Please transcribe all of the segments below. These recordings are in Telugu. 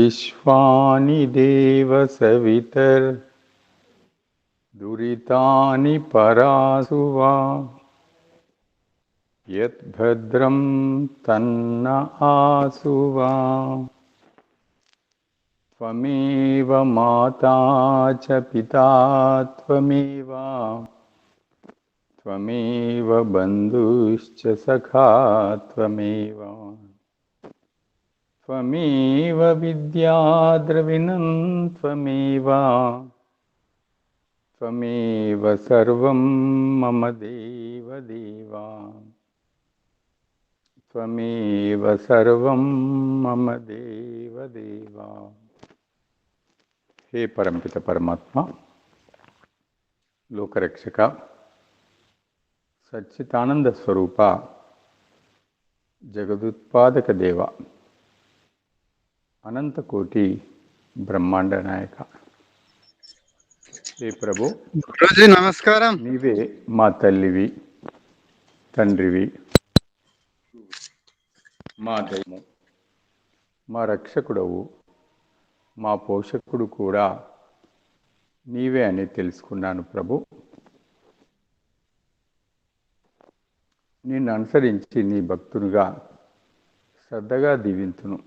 विश्वानि देव सवितर्दुरितानि परासु वा यद्भद्रं तन्न आसु वा। त्वमेव माता च पिता त्वमेव त्वमेव बन्धुश्च सखा त्वमेव त्वमेव विद्या द्रविणं त्वमेव त्वमेव सर्वं मम देव देव त्वमेव सर्वं मम देव देव। हे परमपित परमात्मा, लोकरक्षक, सच्चिदानंद स्वरूप, जगदुत्पादक देव, अनंत कोटि ब्रह्मांड नायक। हे प्रभु, गुरुजी नमस्कारं। नीवे మా తల్లివి, తండ్రివి, మా దైవము, మా రక్షకుడవు, మా పోషకుడు కూడా నీవే అని తెలుసుకున్నాను ప్రభు. నిన్ను అనుసరించి నీ భక్తునిగా శ్రద్ధగా దీవింతును.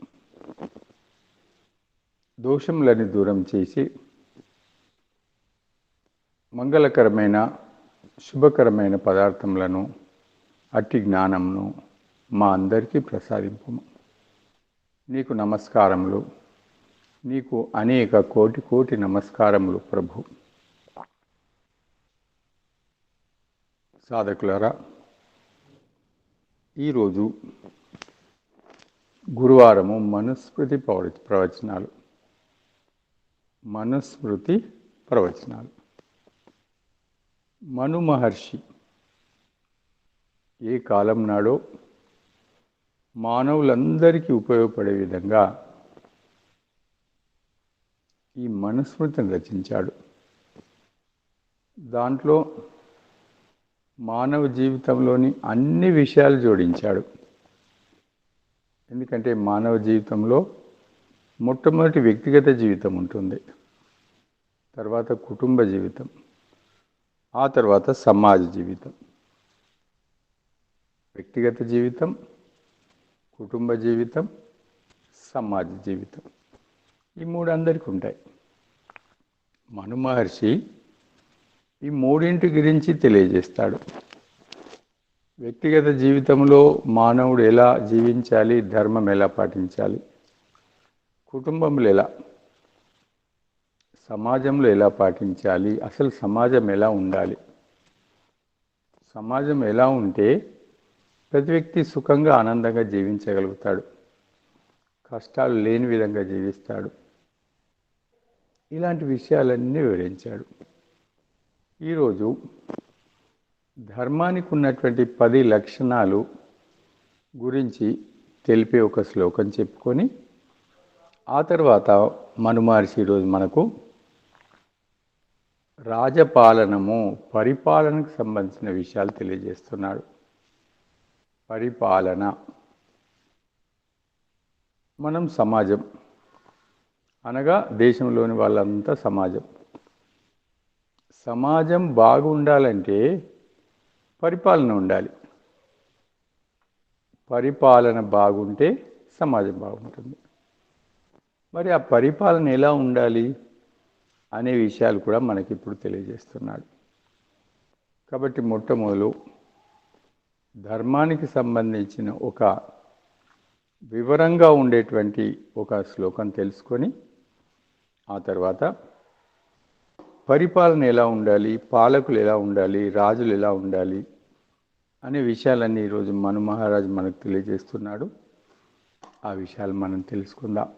దోషములని దూరం చేసి మంగళకరమైన శుభకరమైన పదార్థములను అట్టి జ్ఞానమును మా అందరికీ ప్రసాదింపుము. నీకు నమస్కారములు, నీకు అనేక కోటి కోటి నమస్కారములు ప్రభు. సాధకులారా, ఈరోజు గురువారము మనుస్మృతి ప్రవచనాలు. మనుస్మృతి ప్రవచనాలు. మను మహర్షి ఏ కాలం నాడో మానవులందరికీ ఉపయోగపడే విధంగా ఈ మనుస్మృతిని రచించాడు. దాంట్లో మానవ జీవితంలోని అన్ని విషయాలు జోడించాడు. ఎందుకంటే మానవ జీవితంలో మొట్టమొదటి వ్యక్తిగత జీవితం ఉంటుంది, తర్వాత కుటుంబ జీవితం, ఆ తర్వాత సమాజ జీవితం. వ్యక్తిగత జీవితం, కుటుంబ జీవితం, సమాజ జీవితం, ఈ మూడు అందరికీ ఉంటాయి. మను మహర్షి ఈ మూడింటి గురించి తెలియజేస్తాడు. వ్యక్తిగత జీవితంలో మానవుడు ఎలా జీవించాలి, ధర్మం ఎలా పాటించాలి, కుటుంబంలో ఎలా, సమాజంలో ఎలా పాటించాలి, అసలు సమాజం ఎలా ఉండాలి, సమాజం ఎలా ఉంటే ప్రతి వ్యక్తి సుఖంగా ఆనందంగా జీవించగలుగుతాడు, కష్టాలు లేని విధంగా జీవిస్తాడు, ఇలాంటి విషయాలన్నీ వివరించాడు. ఈరోజు ధర్మానికి ఉన్నటువంటి 10 లక్షణాలు గురించి తెలిపే ఒక శ్లోకం చెప్పుకొని ఆ తర్వాత మను మహర్షి ఈరోజు మనకు రాజపాలనము, పరిపాలనకు సంబంధించిన విషయాలు తెలియజేస్తున్నాడు. పరిపాలన, మనం సమాజం అనగా దేశంలోని వాళ్ళంతా సమాజం. సమాజం బాగుండాలంటే పరిపాలన ఉండాలి. పరిపాలన బాగుంటే సమాజం బాగుంటుంది. మరి ఆ పరిపాలన ఎలా ఉండాలి అనే విషయాలు కూడా మనకి ఇప్పుడు తెలియజేస్తున్నాడు. కాబట్టి మొట్టమొదలు ధర్మానికి సంబంధించిన ఒక వివరంగా ఉండేటువంటి ఒక శ్లోకం తెలుసుకొని ఆ తర్వాత పరిపాలన ఎలా ఉండాలి, పాలకులు ఎలా ఉండాలి, రాజులు ఎలా ఉండాలి అనే విషయాలన్నీ ఈరోజు మను మహారాజు మనకు తెలియజేస్తున్నాడు. ఆ విషయాలు మనం తెలుసుకుందాం.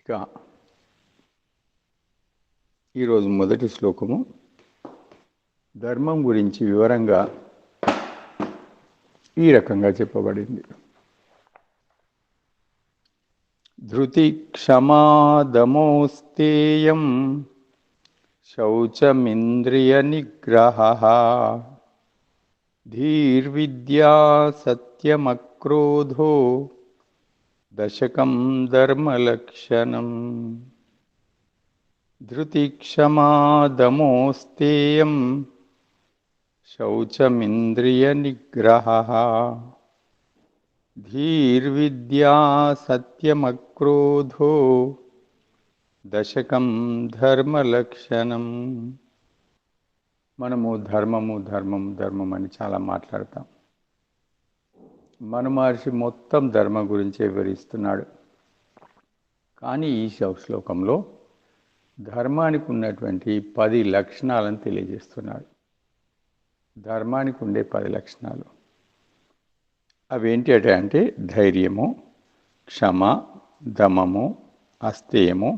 ఇక ఈరోజు మొదటి శ్లోకము ధర్మం గురించి వివరంగా ఈ రకంగా చెప్పబడింది. ధృతి క్షమా దమోస్తేయం శౌచమింద్రియ నిగ్రహః ధీర్విద్యా సత్యమక్రోధో దశకం ధర్మలక్షణం. ధృతిక్షమాదమోస్తేయం శౌచమింద్రియనిగ్రహః. ధీర్విద్యా సత్యమక్రోధో దశకం ధర్మలక్షణం. మనము ధర్మం అని చాలా మాట్లాడతాం. మను మహర్షి మొత్తం ధర్మం గురించి వివరిస్తున్నాడు. కానీ ఈ శ్లోకంలో ధర్మానికి ఉన్నటువంటి 10 లక్షణాలను తెలియజేస్తున్నాడు. ధర్మానికి ఉండే 10 లక్షణాలు అవేంటి అంటే ధైర్యము, క్షమ, దమము, అస్థేయము,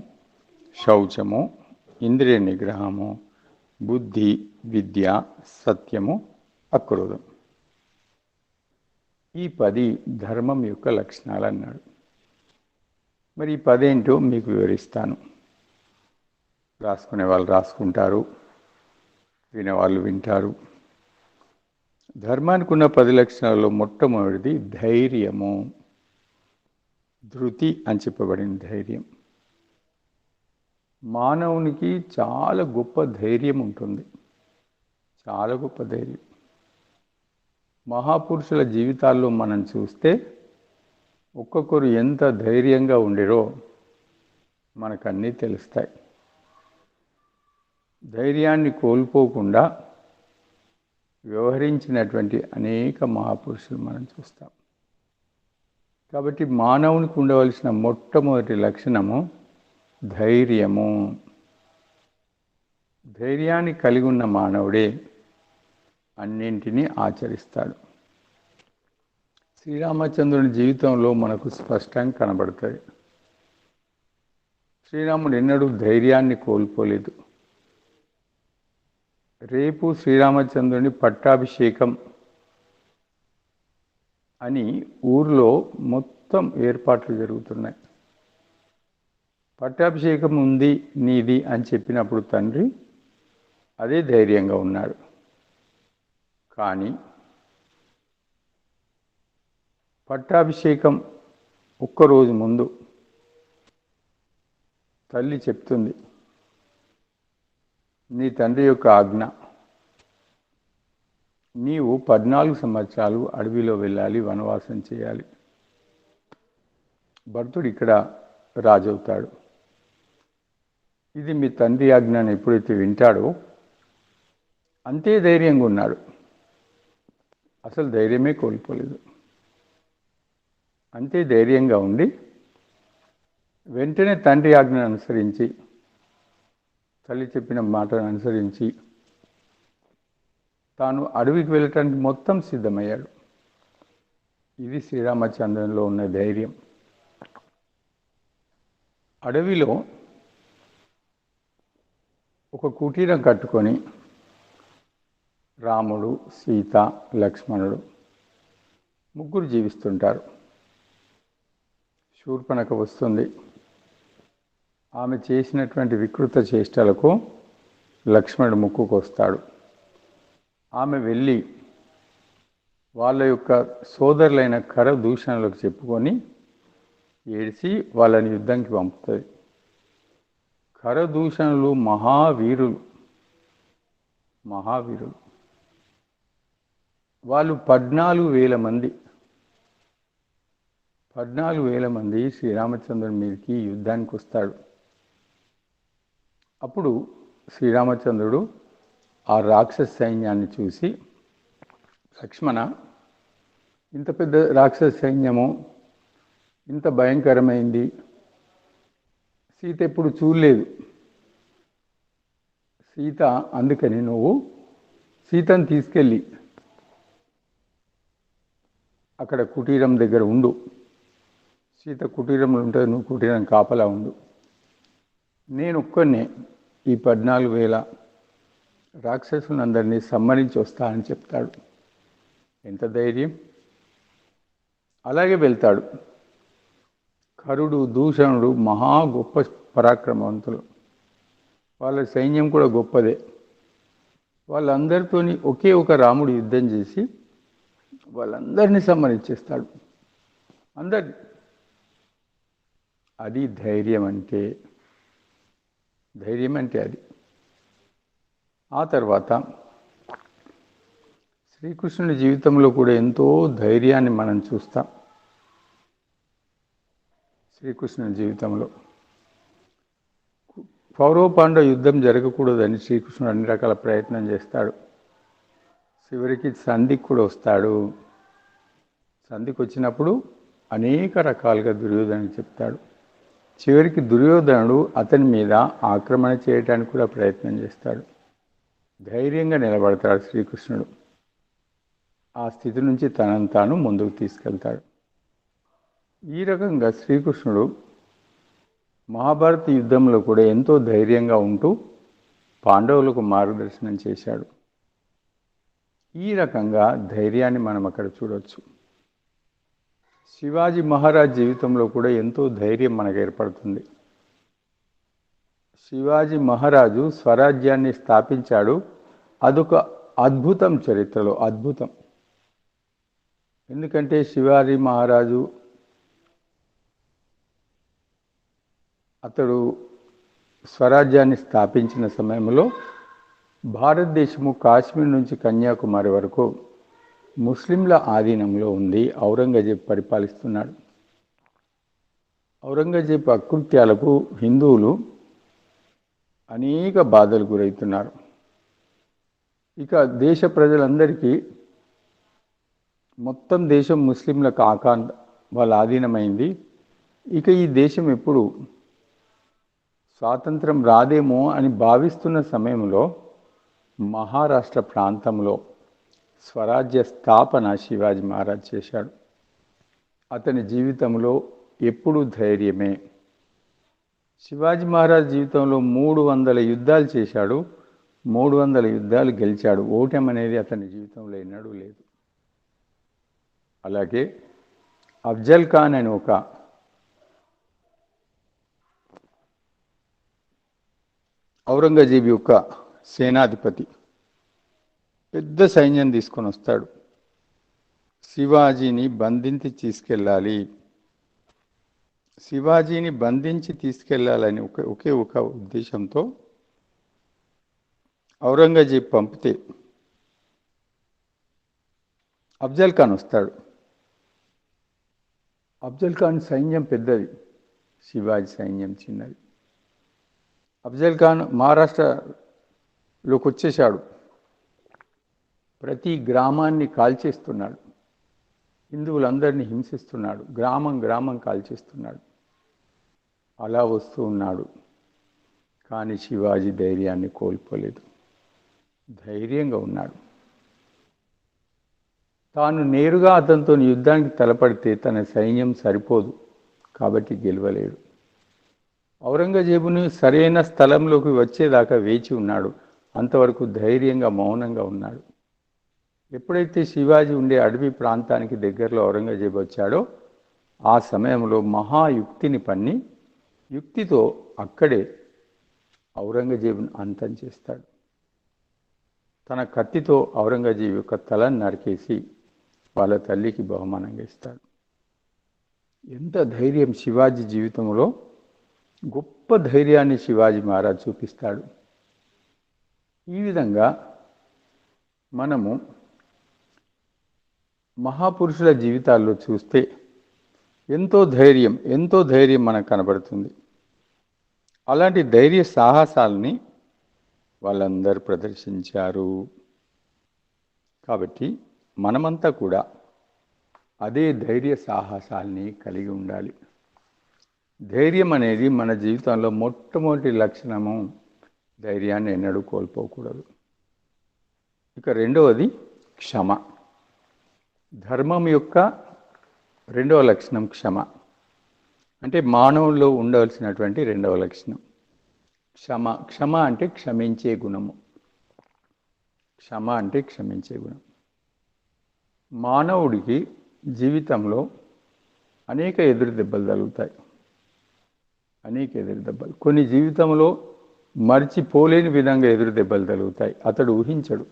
శౌచము, ఇంద్రియ నిగ్రహము, బుద్ధి, విద్య, సత్యము, అక్రోధం. ఈ 10 ధర్మం యొక్క లక్షణాలు అన్నాడు. మరి ఈ 10 ఏంటో మీకు వివరిస్తాను. రాసుకునే వాళ్ళు రాసుకుంటారు, వినేవాళ్ళు వింటారు. ధర్మానికి ఉన్న 10 లక్షణాలలో మొట్టమొదటిది ధైర్యము. ధృతి అని చెప్పబడిన ధైర్యం. మానవునికి చాలా గొప్ప ధైర్యం ఉంటుంది. చాలా గొప్ప ధైర్యం. మహాపురుషుల జీవితాల్లో మనం చూస్తే ఒక్కొక్కరు ఎంత ధైర్యంగా ఉండిరో మనకన్నీ తెలుస్తాయి. ధైర్యాన్ని కోల్పోకుండా వ్యవహరించినటువంటి అనేక మహాపురుషులు మనం చూస్తాం. కాబట్టి మానవునికి ఉండవలసిన మొట్టమొదటి లక్షణము ధైర్యము. ధైర్యాన్ని కలిగి ఉన్న మానవుడే అన్నింటినీ ఆచరిస్తాడు. శ్రీరామచంద్రుని జీవితంలో మనకు స్పష్టంగా కనబడుతుంది. శ్రీరాముడు ఎన్నడూ ధైర్యాన్ని కోల్పోలేదు. రేపు శ్రీరామచంద్రుని పట్టాభిషేకం అని ఊర్లో మొత్తం ఏర్పాట్లు జరుగుతున్నాయి. పట్టాభిషేకం ఉంది నీది అని చెప్పినప్పుడు తండ్రి అదే ధైర్యంగా ఉన్నాడు. కానీ పట్టాభిషేకం ఒక్కరోజు ముందు తల్లి చెప్తుంది, నీ తండ్రి యొక్క ఆజ్ఞ, నీవు 14 సంవత్సరాలు అడవిలో వెళ్ళాలి, వనవాసం చేయాలి. భరతుడు ఇక్కడ రాజు అవుతాడు. ఇది మీ తండ్రి ఆజ్ఞను ఎప్పుడైతే వింటాడో అంతే ధైర్యంగా ఉన్నాడు. అసలు ధైర్యమే కోల్పోలేదు. అంతే ధైర్యంగా ఉండి వెంటనే తండ్రి ఆజ్ఞను అనుసరించి, తల్లి చెప్పిన మాటను అనుసరించి తాను అడవికి వెళ్ళటానికి మొత్తం సిద్ధమయ్యాడు. ఇది శ్రీరామచంద్రునిలో ఉన్న ధైర్యం. అడవిలో ఒక కుటీరం కట్టుకొని రాముడు, సీత, లక్ష్మణుడు ముగ్గురు జీవిస్తుంటారు. శూర్పణఖ వస్తుంది. ఆమె చేసినటువంటి వికృత చేష్టలకు లక్ష్మణుడు ముక్కుకు వస్తాడు. ఆమె వెళ్ళి వాళ్ళ యొక్క సోదరులైన కరదూషణలకు చెప్పుకొని ఏడిసి వాళ్ళని యుద్ధానికి పంపుతుంది. కరదూషణలు మహావీరులు. వాళ్ళు 14,000 మంది 14,000 మంది శ్రీరామచంద్రుని మీదకి యుద్ధానికి వస్తాడు. అప్పుడు శ్రీరామచంద్రుడు ఆ రాక్షస సైన్యాన్ని చూసి, లక్ష్మణ, ఇంత పెద్ద రాక్షస సైన్యము ఇంత భయంకరమైంది, సీత ఎప్పుడు చూడలేదు. సీత, అందుకని నువ్వు సీతను తీసుకెళ్ళి అక్కడ కుటీరం దగ్గర ఉండు. సీత కుటీరంలో ఉంటుంది, నువ్వు కుటీరం కాపలా ఉండు. నేను ఒక్కనే ఈ 14,000 రాక్షసులందరినీ సంహరించి వస్తానని చెప్తాడు. ఎంత ధైర్యం! అలాగే వెళ్తాడు. కరుడు, దూషణుడు మహా గొప్ప పరాక్రమవంతులు. వాళ్ళ సైన్యం కూడా గొప్పదే. వాళ్ళందరితోని ఒకే ఒక రాముడు యుద్ధం చేసి వాళ్ళందరినీ సంహరించేస్తాడు. అందరినీ. అది ధైర్యం అంటే. ధైర్యం అంటే అది. ఆ తర్వాత శ్రీకృష్ణుని జీవితంలో కూడా ఎంతో ధైర్యాన్ని మనం చూస్తాం. శ్రీకృష్ణుని జీవితంలో కౌరవ పాండవ యుద్ధం జరగకూడదని శ్రీకృష్ణుడు అన్ని రకాల ప్రయత్నం చేస్తాడు. చివరికి సంధికి కూడా వస్తాడు. సంధికి వచ్చినప్పుడు అనేక రకాలుగా దుర్యోధనుడికి చెప్తాడు. చివరికి దుర్యోధనుడు అతని మీద ఆక్రమణ చేయడానికి కూడా ప్రయత్నం చేస్తాడు. ధైర్యంగా నిలబడతాడు శ్రీకృష్ణుడు. ఆ స్థితి నుంచి తనను తాను ముందుకు తీసుకెళ్తాడు. ఈ రకంగా శ్రీకృష్ణుడు మహాభారత యుద్ధంలో కూడా ఎంతో ధైర్యంగా ఉంటూ పాండవులకు మార్గదర్శనం చేశాడు. ఈ రకంగా ధైర్యాన్ని మనం అక్కడ చూడవచ్చు. శివాజీ మహారాజ్ జీవితంలో కూడా ఎంతో ధైర్యం మనకు ఏర్పడుతుంది. శివాజీ మహారాజు స్వరాజ్యాన్ని స్థాపించాడు. అదొక అద్భుతం, చరిత్రలో అద్భుతం. ఎందుకంటే శివాజీ మహారాజు అతడు స్వరాజ్యాన్ని స్థాపించిన సమయంలో భారతదేశము కాశ్మీర్ నుంచి కన్యాకుమారి వరకు ముస్లింల ఆధీనంలో ఉంది. ఔరంగజేబు పరిపాలిస్తున్నాడు. ఔరంగజేబు అకృత్యాలకు హిందువులు అనేక బాధలు గురవుతున్నారు. ఇక దేశ ప్రజలందరికీ మొత్తం దేశం ముస్లింలకు వాళ్ళ ఆధీనమైంది. ఇక ఈ దేశం ఎప్పుడు స్వాతంత్రం రాదేమో అని భావిస్తున్న సమయంలో మహారాష్ట్ర ప్రాంతంలో స్వరాజ్య స్థాపన శివాజీ మహారాజ్ చేశాడు. అతని జీవితంలో ఎప్పుడూ ధైర్యమే. శివాజీ మహారాజ్ జీవితంలో 300 యుద్ధాలు చేశాడు. 300 యుద్ధాలు గెలిచాడు. ఓటమి అనేది అతని జీవితంలో ఎన్నడూ లేదు. అలాగే అఫ్జల్ ఖాన్ అని ఒక ఔరంగజేబు యొక్క సేనాధిపతి పెద్ద సైన్యం తీసుకొని వస్తాడు. శివాజీని బంధించి తీసుకెళ్ళాలి, శివాజీని బంధించి తీసుకెళ్ళాలని ఒకే ఒక ఉద్దేశంతో ఔరంగజేబు పంపితే అఫ్జల్ ఖాన్ వస్తాడు. అఫ్జల్ ఖాన్ సైన్యం పెద్దది, శివాజీ సైన్యం చిన్నది. అఫ్జల్ ఖాన్ మహారాష్ట్రలోకి వచ్చేశాడు. ప్రతి గ్రామాన్ని కాల్చేస్తున్నాడు. హిందువులందరినీ హింసిస్తున్నాడు. గ్రామం గ్రామం కాల్చేస్తున్నాడు. అలా వస్తూ ఉన్నాడు. కానీ శివాజీ ధైర్యాన్ని కోల్పోలేదు. ధైర్యంగా ఉన్నాడు. తాను నేరుగా అతనితో యుద్ధానికి తలపడితే తన సైన్యం సరిపోదు, కాబట్టి గెలవలేడు. ఔరంగజేబుని సరైన స్థలంలోకి వచ్చేదాకా వేచి ఉన్నాడు. అంతవరకు ధైర్యంగా మౌనంగా ఉన్నాడు. ఎప్పుడైతే శివాజీ ఉండే అడవి ప్రాంతానికి దగ్గరలో ఔరంగజేబు వచ్చాడో ఆ సమయంలో మహాయుక్తిని పన్ని యుక్తితో అక్కడే ఔరంగజేబుని అంతం చేస్తాడు. తన కత్తితో ఔరంగజేబు యొక్క తలను నరికేసి వాళ్ళ తల్లికి బహుమానంగా ఇస్తాడు. ఎంత ధైర్యం! శివాజీ జీవితంలో గొప్ప ధైర్యాన్ని శివాజీ మహారాజ్ చూపిస్తాడు. ఈ విధంగా మనము మహాపురుషుల జీవితాల్లో చూస్తే ఎంతో ధైర్యం మనకు కనబడుతుంది. అలాంటి ధైర్య సాహసాలని వాళ్ళందరూ ప్రదర్శించారు. కాబట్టి మనమంతా కూడా అదే ధైర్య సాహసాల్ని కలిగి ఉండాలి. ధైర్యం అనేది మన జీవితంలో మొట్టమొదటి లక్షణము. ధైర్యాన్ని ఎన్నడూ కోల్పోకూడదు. ఇక రెండవది క్షమ. ధర్మం యొక్క రెండవ లక్షణం క్షమ. అంటే మానవుల్లో ఉండవలసినటువంటి రెండవ లక్షణం క్షమ. క్షమ అంటే క్షమించే గుణము. క్షమ అంటే క్షమించే గుణం. మానవుడికి జీవితంలో అనేక ఎదురు దెబ్బలు తగులుతాయి. కొన్ని జీవితంలో మర్చిపోలేని విధంగా ఎదురు దెబ్బలు తగులుతాయి. అతడు ఊహించడు.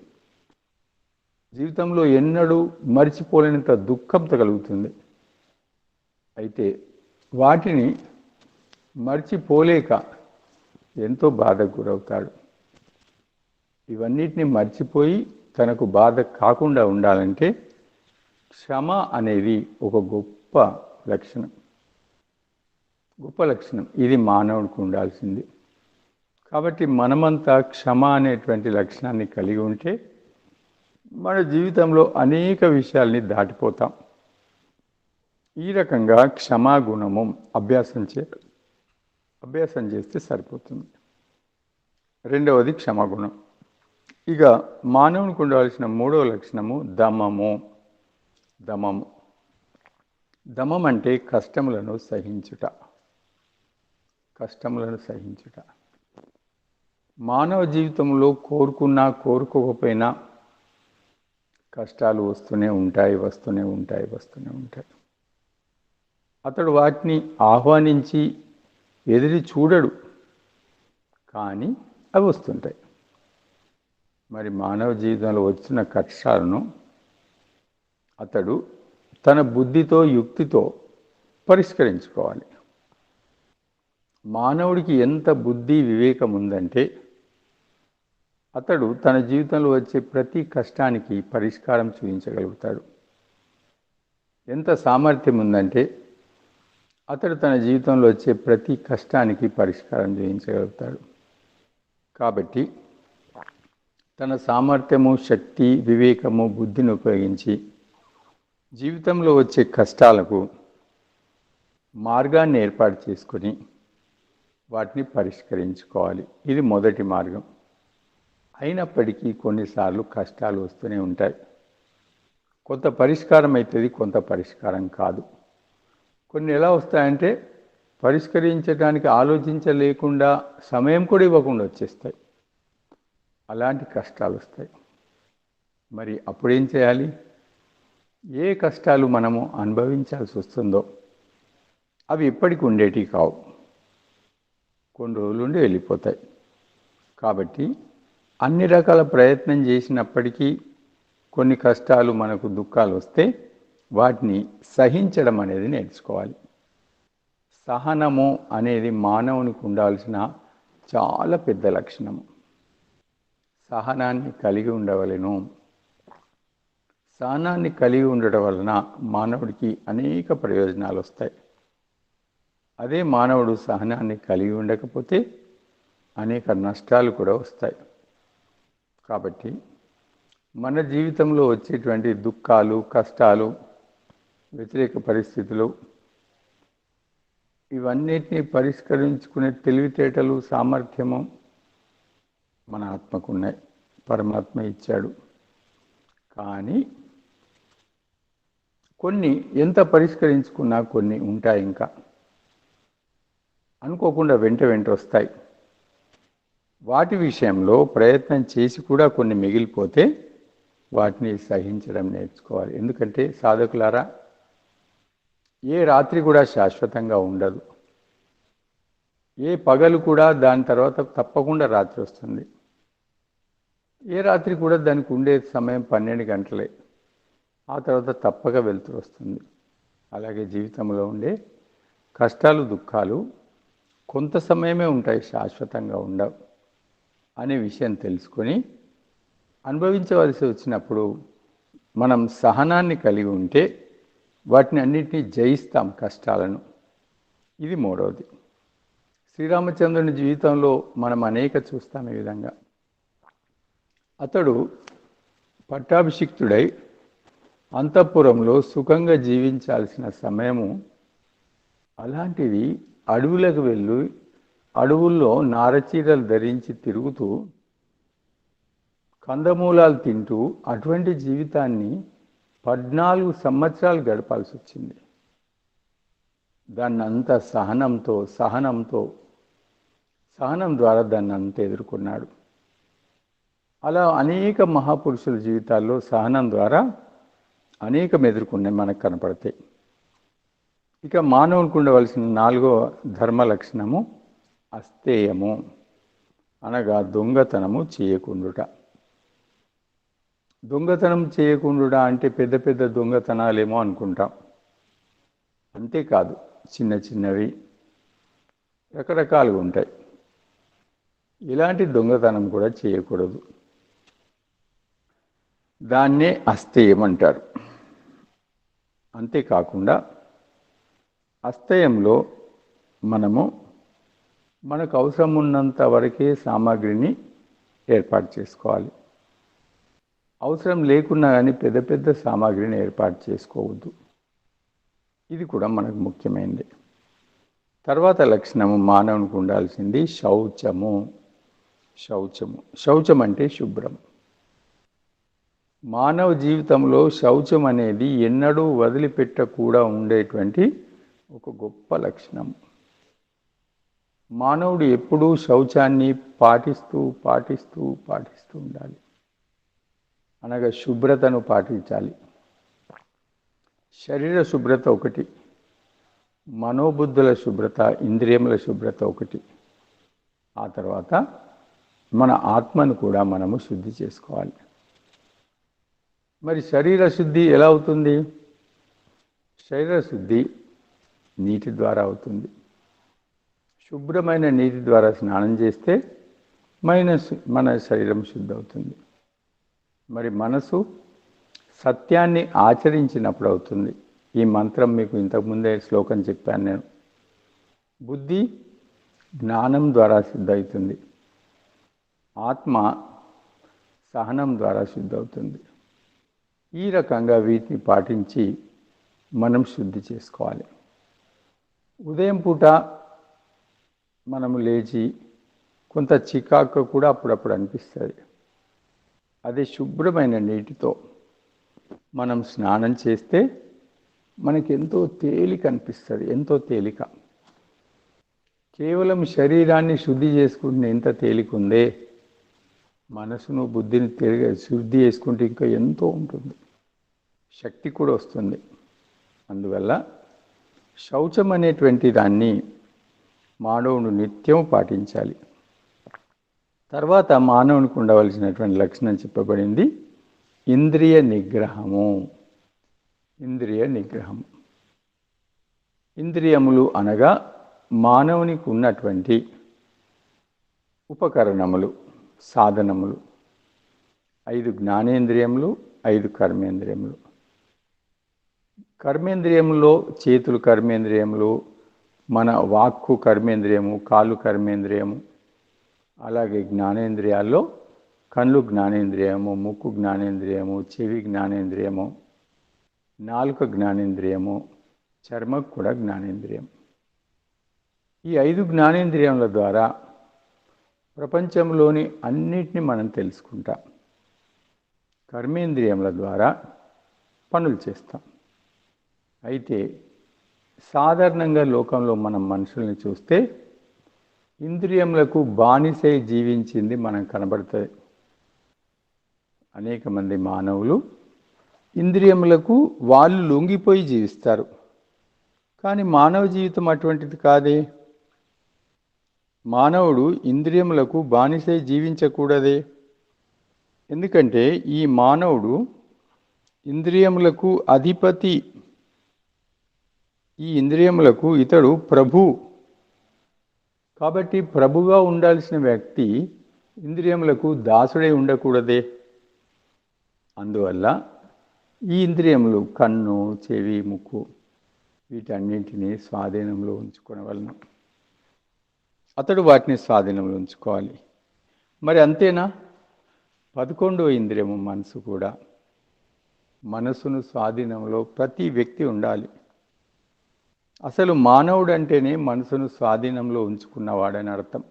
జీవితంలో ఎన్నడూ మర్చిపోలేనంత దుఃఖం తగులుతుంది. అయితే వాటిని మర్చిపోలేక ఎంతో బాధకు గురవుతాడు. ఇవన్నిటిని మర్చిపోయి తనకు బాధ కాకుండా ఉండాలంటే క్షమ అనేది ఒక గొప్ప లక్షణం. ఇది మానవుడికి ఉండాల్సింది. కాబట్టి మనమంతా క్షమ అనేటువంటి లక్షణాన్ని కలిగి ఉంటే మన జీవితంలో అనేక విషయాల్ని దాటిపోతాం. ఈ రకంగా క్షమాగుణము అభ్యాసం చేస్తే సరిపోతుంది. రెండవది క్షమాగుణం. ఇక మానవునికి ఉండవలసిన మూడవ లక్షణము దమము. దమం అంటే కష్టములను సహించుట. మానవ జీవితంలో కోరుకున్నా కోరుకోకపోయినా కష్టాలు వస్తూనే ఉంటాయి. అతడు వాటిని ఆహ్వానించి ఎదిరి చూడడు, కానీ అవి వస్తుంటాయి. మరి మానవ జీవితంలో వచ్చిన కష్టాలను అతడు తన బుద్ధితో యుక్తితో పరిష్కరించుకోవాలి. మానవుడికి ఎంత బుద్ధి వివేకం ఉందంటే అతడు తన జీవితంలో వచ్చే ప్రతి కష్టానికి పరిష్కారం చూపించగలుగుతాడు. ఎంత సామర్థ్యం ఉందంటే అతడు తన జీవితంలో వచ్చే ప్రతి కష్టానికి పరిష్కారం చూపించగలుగుతాడు. కాబట్టి తన సామర్థ్యము, శక్తి, వివేకము, బుద్ధిని ఉపయోగించి జీవితంలో వచ్చే కష్టాలకు మార్గాన్ని ఏర్పాటు చేసుకొని వాటిని పరిష్కరించుకోవాలి. ఇది మొదటి మార్గం. అయినప్పటికీ కొన్నిసార్లు కష్టాలు వస్తూనే ఉంటాయి. కొంత పరిష్కారం అవుతుంది, కొంత పరిష్కారం కాదు. కొన్ని ఎలా వస్తాయంటే పరిష్కరించడానికి ఆలోచించలేకుండా సమయం కూడా ఇవ్వకుండా వచ్చేస్తాయి. అలాంటి కష్టాలు వస్తాయి. మరి అప్పుడేం చేయాలి? ఏ కష్టాలు మనము అనుభవించాల్సి వస్తుందో అవి ఎప్పటికి ఉండేటివి కావు, కొన్ని రోజులు ఉండి వెళ్ళిపోతాయి. కాబట్టి అన్ని రకాల ప్రయత్నం చేసినప్పటికీ కొన్ని కష్టాలు, మనకు దుఃఖాలు వస్తే వాటిని సహించడం అనేది నేర్చుకోవాలి. సహనము అనేది మానవునికి ఉండాల్సిన చాలా పెద్ద లక్షణము. సహనాన్ని కలిగి ఉండవలెను. సహనాన్ని కలిగి ఉండడం వలన మానవుడికి అనేక ప్రయోజనాలు వస్తాయి. అదే మానవుడు సహనాన్ని కలిగి ఉండకపోతే అనేక నష్టాలు కూడా వస్తాయి. కాబట్టి మన జీవితంలో వచ్చేటువంటి దుఃఖాలు, కష్టాలు, వ్యతిరేక పరిస్థితులు, ఇవన్నిటినీ పరిష్కరించుకునే తెలివితేటలు, సామర్థ్యము మన ఆత్మకు ఉన్నాయి, పరమాత్మ ఇచ్చాడు. కానీ కొన్ని ఎంత పరిష్కరించుకున్నా కొన్ని ఉంటాయి, ఇంకా అనుకోకుండా వెంట వస్తాయి. వాటి విషయంలో ప్రయత్నం చేసి కూడా కొన్ని మిగిలిపోతే వాటిని సహించడం నేర్చుకోవాలి. ఎందుకంటే సాధకులారా, ఏ రాత్రి కూడా శాశ్వతంగా ఉండదు. ఏ పగలు కూడా దాని తర్వాత తప్పకుండా రాత్రి వస్తుంది. ఏ రాత్రి కూడా దానికి ఉండే సమయం 12 గంటలే, ఆ తర్వాత తప్పక వెలుతురు వస్తుంది. అలాగే జీవితంలో ఉండే కష్టాలు, దుఃఖాలు కొంత సమయమే ఉంటాయి, శాశ్వతంగా ఉండవు అనే విషయం తెలుసుకొని అనుభవించవలసి వచ్చినప్పుడు మనం సహనాన్ని కలిగి ఉంటే వాటిని అన్నింటినీ జయిస్తాం, కష్టాలను. ఇది మూడవది. శ్రీరామచంద్రుని జీవితంలో మనం అనేక చూస్తాం ఈ విధంగా. అతడు పట్టాభిషిక్తుడై అంతఃపురంలో సుఖంగా జీవించాల్సిన సమయము, అలాంటిది అడవులకు వెళ్ళి అడవుల్లో నారచీరలు ధరించి తిరుగుతూ కందమూలాలు తింటూ అటువంటి జీవితాన్ని 14 సంవత్సరాలు గడపాల్సి వచ్చింది. దాన్నంతా సహనం ద్వారా దాన్నంతా ఎదుర్కొన్నాడు. అలా అనేక మహాపురుషుల జీవితాల్లో సహనం ద్వారా అనేకం ఎదుర్కొన్నాయి మనకు కనపడతాయి. ఇక మానవునికి ఉండవలసిన 4వ ధర్మ లక్షణము అస్థేయము, అనగా దొంగతనము చేయకుండుట. దొంగతనం చేయకుండుట అంటే పెద్ద పెద్ద దొంగతనాలేమో అనుకుంటాం. అంతేకాదు, చిన్న చిన్నవి రకరకాలుగా ఉంటాయి. ఇలాంటి దొంగతనం కూడా చేయకూడదు. దాన్నే అస్థేయం అంటారు. అంతేకాకుండా అస్థేయంలో మనకు అవసరం ఉన్నంత వరకే సామాగ్రిని ఏర్పాటు చేసుకోవాలి. అవసరం లేకున్నా కానీ పెద్ద పెద్ద సామాగ్రిని ఏర్పాటు చేసుకోవద్దు. ఇది కూడా మనకు ముఖ్యమైనది. తర్వాత లక్షణము మానవునికి ఉండాల్సింది శౌచము. శౌచం అంటే శుభ్రం. మానవ జీవితంలో శౌచం అనేది ఎన్నడూ వదిలిపెట్టకుండా ఉండేటువంటి ఒక గొప్ప లక్షణం. మానవుడు ఎప్పుడూ శౌచాన్ని పాటిస్తూ ఉండాలి. అనగా శుభ్రతను పాటించాలి. శరీర శుభ్రత ఒకటి, మనోబుద్ధుల శుభ్రత, ఇంద్రియముల శుభ్రత ఒకటి. ఆ తర్వాత మన ఆత్మను కూడా మనము శుద్ధి చేసుకోవాలి. మరి శరీర శుద్ధి ఎలా అవుతుంది? శరీర శుద్ధి నీటి ద్వారా అవుతుంది. శుభ్రమైన నీటి ద్వారా స్నానం చేస్తే మన శరీరం శుద్ధి అవుతుంది. మరి మనసు సత్యాన్ని ఆచరించినప్పుడు అవుతుంది. ఈ మంత్రం మీకు ఇంతకుముందే శ్లోకం చెప్పాను నేను. బుద్ధి జ్ఞానం ద్వారా శుద్ధి అవుతుంది. ఆత్మ సహనం ద్వారా శుద్ధి అవుతుంది. ఈ రకంగా వీటిని పాటించి మనం శుద్ధి చేసుకోవాలి. ఉదయం పూట మనము లేచి కొంత చికాకు కూడా అప్పుడప్పుడు అనిపిస్తుంది. అదే శుభ్రమైన నీటితో మనం స్నానం చేస్తే మనకి ఎంతో తేలిక అనిపిస్తుంది. ఎంతో తేలిక. కేవలం శరీరాన్ని శుద్ధి చేసుకుంటే ఎంత తేలిక ఉందే, మనసును బుద్ధిని శుద్ధి చేసుకుంటే ఇంకా ఎంతో ఉంటుంది. శక్తి కూడా వస్తుంది. అందువల్ల శౌచం అనేటువంటి దాన్ని మానవుడు నిత్యం పాటించాలి. తర్వాత మానవునికి ఉండవలసినటువంటి లక్షణం చెప్పబడింది ఇంద్రియ నిగ్రహము. ఇంద్రియములు అనగా మానవునికి ఉన్నటువంటి ఉపకరణములు, సాధనములు. 5 జ్ఞానేంద్రియములు, 5 కర్మేంద్రియములు. కర్మేంద్రియములో చేతులు కర్మేంద్రియములు, మన వాక్కు కర్మేంద్రియము, కాళ్ళు కర్మేంద్రియము. అలాగే జ్ఞానేంద్రియాల్లో కళ్ళు జ్ఞానేంద్రియము, ముక్కు జ్ఞానేంద్రియము, చెవి జ్ఞానేంద్రియము, నాలుక జ్ఞానేంద్రియము, చర్మం కూడా జ్ఞానేంద్రియం. ఈ 5 జ్ఞానేంద్రియముల ద్వారా ప్రపంచంలోని అన్నిటినీ మనం తెలుసుకుంటాం. కర్మేంద్రియముల ద్వారా పనులు చేస్తాం. అయితే సాధారణంగా లోకంలో మనం మనుషుల్ని చూస్తే ఇంద్రియములకు బానిసై జీవించింది మనకు కనబడుతుంది. అనేక మంది మానవులు ఇంద్రియములకు వాళ్ళు లొంగిపోయి జీవిస్తారు. కానీ మానవ జీవితం అటువంటిది కాదే. మానవుడు ఇంద్రియములకు బానిసై జీవించకూడదే. ఎందుకంటే ఈ మానవుడు ఇంద్రియములకు అధిపతి. ఈ ఇంద్రియములకు ఇతడు ప్రభు. కాబట్టి ప్రభుగా ఉండాల్సిన వ్యక్తి ఇంద్రియములకు దాసుడై ఉండకూడదే. అందువల్ల ఈ ఇంద్రియములు కన్ను, చెవి, ముక్కు వీటన్నింటినీ స్వాధీనంలో ఉంచుకోవలన. అతడు వాటిని స్వాధీనంలో ఉంచుకోవాలి. మరి అంతేనా? 11వ ఇంద్రియము మనసు కూడా. మనసును స్వాధీనంలో ప్రతి వ్యక్తి ఉండాలి. అసలు మానవుడు అంటేనే మనసును స్వాధీనంలో ఉంచుకున్నవాడని అర్థం.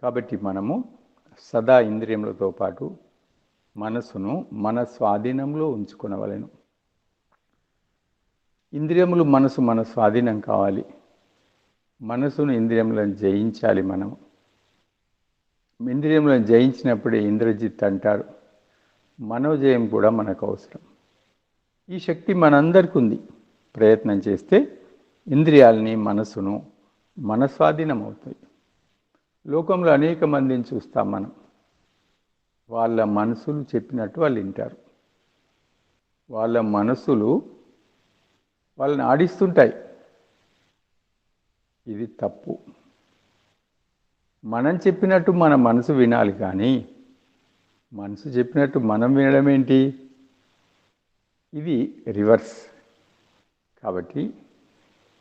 కాబట్టి మనము సదా ఇంద్రియములతో పాటు మనసును మన స్వాధీనంలో ఉంచుకునవలెను. ఇంద్రియములు మన స్వాధీనం కావాలి. మనసును ఇంద్రియములను జయించాలి. మనం ఇంద్రియములను జయించినప్పుడే ఇంద్రజిత్ అంటారు. మనోజయం కూడా మనకు అవసరం. ఈ శక్తి మనందరికీ ఉంది. ప్రయత్నం చేస్తే ఇంద్రియాలని, మనసును మన స్వాధీనం అవుతాయి. లోకంలో అనేక మందిని చూస్తాం మనం. వాళ్ళ మనసులు చెప్పినట్టు వాళ్ళు వింటారు. వాళ్ళ మనసులు వాళ్ళని ఆడిస్తుంటాయి. ఇది తప్పు. మనం చెప్పినట్టు మన మనసు వినాలి, కానీ మనసు చెప్పినట్టు మనం వినడం ఏంటి? ఇది రివర్స్. కాబట్టి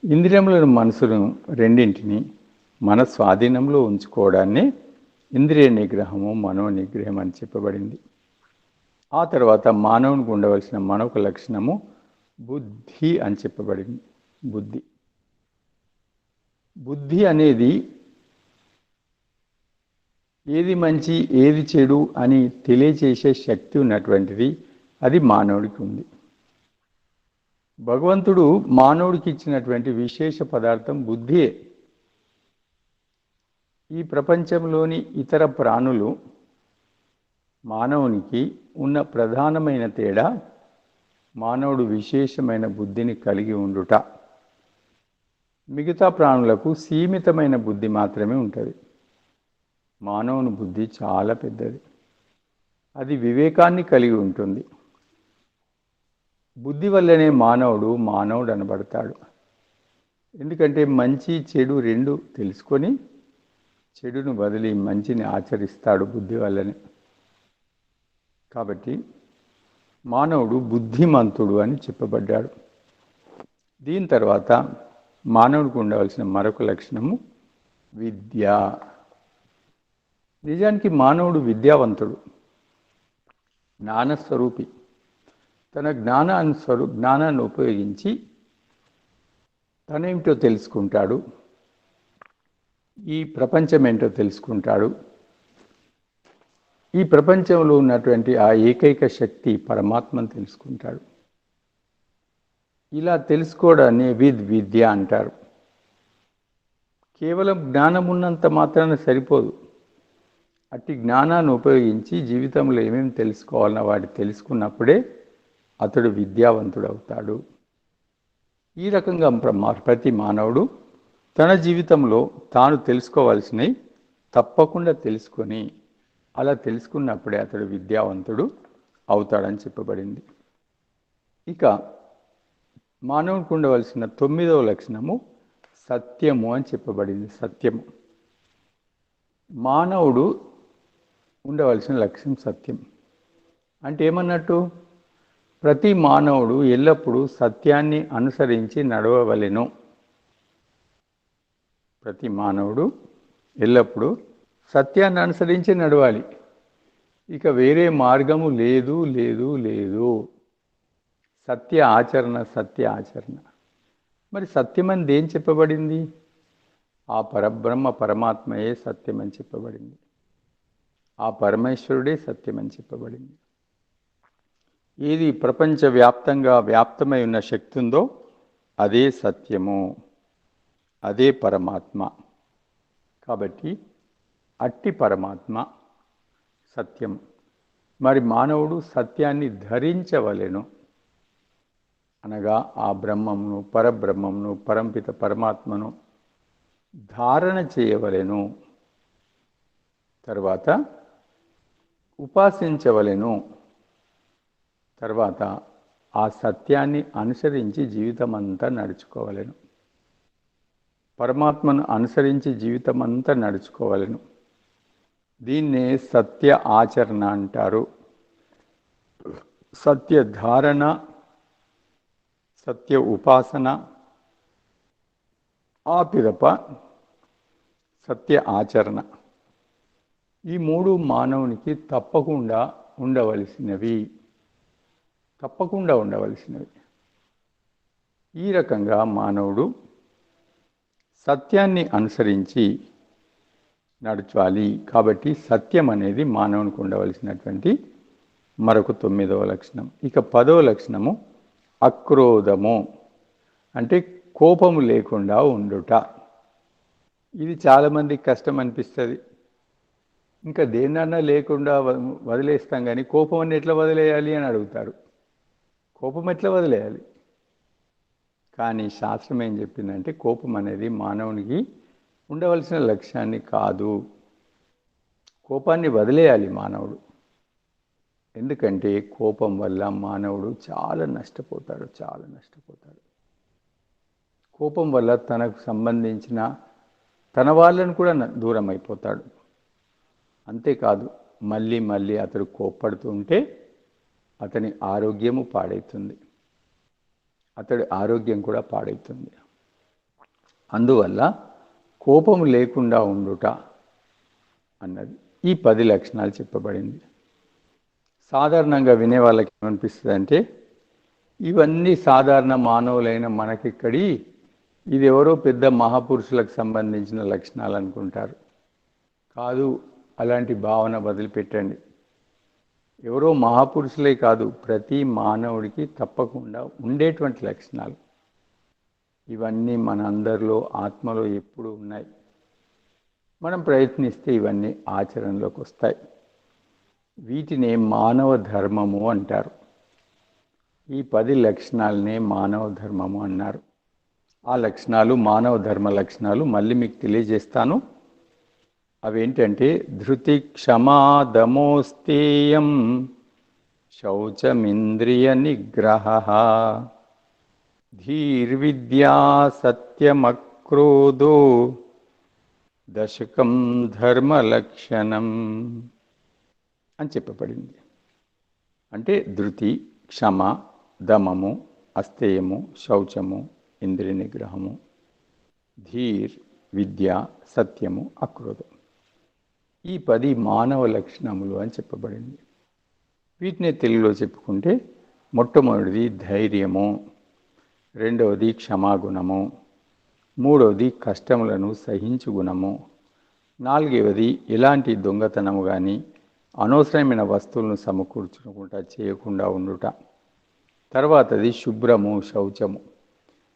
ఇంద్రియములను, మనసును రెండింటిని మన స్వాధీనంలో ఉంచుకోవడాన్ని ఇంద్రియ నిగ్రహము, మనో నిగ్రహం అని చెప్పబడింది. ఆ తర్వాత మానవునికి ఉండవలసిన మరొక లక్షణము బుద్ధి అని చెప్పబడింది. బుద్ధి అనేది ఏది మంచి ఏది చెడు అని తెలియచేసే శక్తి ఉన్నటువంటిది. అది మానవుడికి ఉంది. భగవంతుడు మానవుడికి ఇచ్చినటువంటి విశేష పదార్థం బుద్ధియే. ఈ ప్రపంచంలోని ఇతర ప్రాణులు మానవునికి ఉన్న ప్రధానమైన తేడా మానవుడు విశేషమైన బుద్ధిని కలిగి ఉండుట. మిగతా ప్రాణులకు సీమితమైన బుద్ధి మాత్రమే ఉంటుంది. మానవుని బుద్ధి చాలా పెద్దది. అది వివేకాన్ని కలిగి ఉంటుంది. బుద్ధి వల్లనే మానవుడు అనబడతాడు. ఎందుకంటే మంచి చెడు రెండు తెలుసుకొని చెడును వదిలి మంచిని ఆచరిస్తాడు బుద్ధి వల్లనే. కాబట్టి మానవుడు బుద్ధిమంతుడు అని చెప్పబడ్డాడు. దీని తర్వాత మానవుడికి ఉండవలసిన మరొక లక్షణము విద్య. నిజానికి మానవుడు విద్యావంతుడు, జ్ఞానస్వరూపి. తన జ్ఞానాన్ని ఉపయోగించి తనేమిటో తెలుసుకుంటాడు, ఈ ప్రపంచం ఏంటో తెలుసుకుంటాడు. ఈ ప్రపంచంలో ఉన్నటువంటి ఆ ఏకైక శక్తి పరమాత్మను తెలుసుకుంటాడు. ఇలా తెలుసుకోవడాన్ని విద్య అంటారు. కేవలం జ్ఞానం ఉన్నంత మాత్రాన సరిపోదు. అట్టి జ్ఞానాన్ని ఉపయోగించి జీవితంలో ఏమేమి తెలుసుకోవాలన్న వాటి తెలుసుకున్నప్పుడే అతడు విద్యావంతుడు అవుతాడు. ఈ రకంగా ప్రతి మానవుడు తన జీవితంలో తాను తెలుసుకోవాల్సినవి తప్పకుండా తెలుసుకొని అలా తెలుసుకున్నప్పుడే అతడు విద్యావంతుడు అవుతాడని చెప్పబడింది. ఇక మానవునికి ఉండవలసిన 9వ లక్షణము సత్యము అని చెప్పబడింది. సత్యము. మానవుడు ఉండవలసిన లక్ష్యం సత్యం. అంటే ఏమన్నట్టు? ప్రతి మానవుడు ఎల్లప్పుడూ సత్యాన్ని అనుసరించి నడవవలెను. ప్రతి మానవుడు ఎల్లప్పుడూ సత్యాన్ని అనుసరించి నడవాలి. ఇక వేరే మార్గము లేదు లేదు లేదు. సత్య ఆచరణ. మరి సత్యమని దేని చెప్పబడింది? ఆ పరబ్రహ్మ పరమాత్మయే సత్యమని చెప్పబడింది. ఆ పరమేశ్వరుడే సత్యమని చెప్పబడింది. ఏది ప్రపంచవ్యాప్తంగా వ్యాప్తమై ఉన్న శక్తి ఉందో అదే సత్యము, అదే పరమాత్మ. కాబట్టి అట్టి పరమాత్మ సత్యం. మరి మానవుడు సత్యాన్ని ధరించవలెను. అనగా ఆ బ్రహ్మమును, పరబ్రహ్మమును, పరంపిత పరమాత్మను ధారణ చేయవలెను. తర్వాత ఉపాసించవలెను. తర్వాత ఆ సత్యాన్ని అనుసరించి జీవితం అంతా నడుచుకోవలెను. పరమాత్మను అనుసరించి జీవితం అంతా నడుచుకోవలెను. దీన్నే సత్య ఆచరణ అంటారు. సత్య ధారణ, సత్య ఉపాసన, ఆ పిదప సత్య ఆచరణ. ఈ మూడు మానవునికి తప్పకుండా ఉండవలసినవి. ఈ రకంగా మానవుడు సత్యాన్ని అనుసరించి నడచాలి. కాబట్టి సత్యం అనేది మానవునికి ఉండవలసినటువంటి మరొక 9వ లక్షణం. ఇక 10వ లక్షణము అక్రోధము. అంటే కోపము లేకుండా ఉండుట. ఇది చాలామందికి కష్టం అనిపిస్తుంది. ఇంకా దేన్నన్నా లేకుండా వదిలేస్తాం, కానీ కోపం అని ఎట్లా వదిలేయాలి అని అడుగుతారు. కోపం ఎట్లా వదిలేయాలి? కానీ శాస్త్రం ఏం చెప్పిందంటే కోపం అనేది మానవునికి ఉండవలసిన లక్ష్యాన్ని కాదు. కోపాన్ని వదిలేయాలి మానవుడు. ఎందుకంటే కోపం వల్ల మానవుడు చాలా నష్టపోతాడు. కోపం వల్ల తనకు సంబంధించిన తన వాళ్ళను కూడా దూరం అయిపోతాడు. అంతేకాదు మళ్ళీ మళ్ళీ అతడు కోప్పడుతూ ఉంటే అతని ఆరోగ్యము పాడవుతుంది, అతడి ఆరోగ్యం కూడా పాడవుతుంది. అందువల్ల కోపము లేకుండా ఉండుట అన్నది ఈ 10 లక్షణాలు చెప్పబడింది. సాధారణంగా వినే వాళ్ళకి ఏమనిపిస్తుంది అంటే ఇవన్నీ సాధారణ మానవులైన మనకిక్కడి ఇది ఎవరో పెద్ద మహాపురుషులకు సంబంధించిన లక్షణాలు అనుకుంటారు. కాదు, అలాంటి భావన వదిలిపెట్టండి. ఎవరో మహాపురుషులే కాదు, ప్రతి మానవుడికి తప్పకుండా ఉండేటువంటి లక్షణాలు ఇవన్నీ మన అందరిలో ఆత్మలో ఎప్పుడూ ఉన్నాయి. మనం ప్రయత్నిస్తే ఇవన్నీ ఆచరణలోకి వస్తాయి. వీటినే మానవ ధర్మము అంటారు. ఈ 10 లక్షణాలనే మానవ ధర్మము అన్నారు. ఆ లక్షణాలు మానవ ధర్మ లక్షణాలు మళ్ళీ మీకు తెలియజేస్తాను. అవేంటంటే ధృతి, క్షమా, దమోస్తేయం, శౌచమింద్రియ నిగ్రహ, ధీర్విద్యా, సత్యమక్రోధో, దశకం ధర్మలక్షణం అని చెప్పబడింది. అంటే ధృతి, క్షమ, దమము, అస్తేయము, శౌచము, ఇంద్రియ నిగ్రహము, ధీర్, విద్య, సత్యము, అక్రోధం. ఈ 10 మానవ లక్షణములు అని చెప్పబడింది. వీటిని తెలుగులో చెప్పుకుంటే మొట్టమొదటిది ధైర్యము, రెండవది క్షమాగుణము, మూడవది కష్టములను సహించు గుణము, నాలుగవది ఎలాంటి దొంగతనము కానీ అనవసరమైన వస్తువులను సమకూర్చుకుంటా చేయకుండా ఉండుట, తర్వాతది శుభ్రము, శౌచము,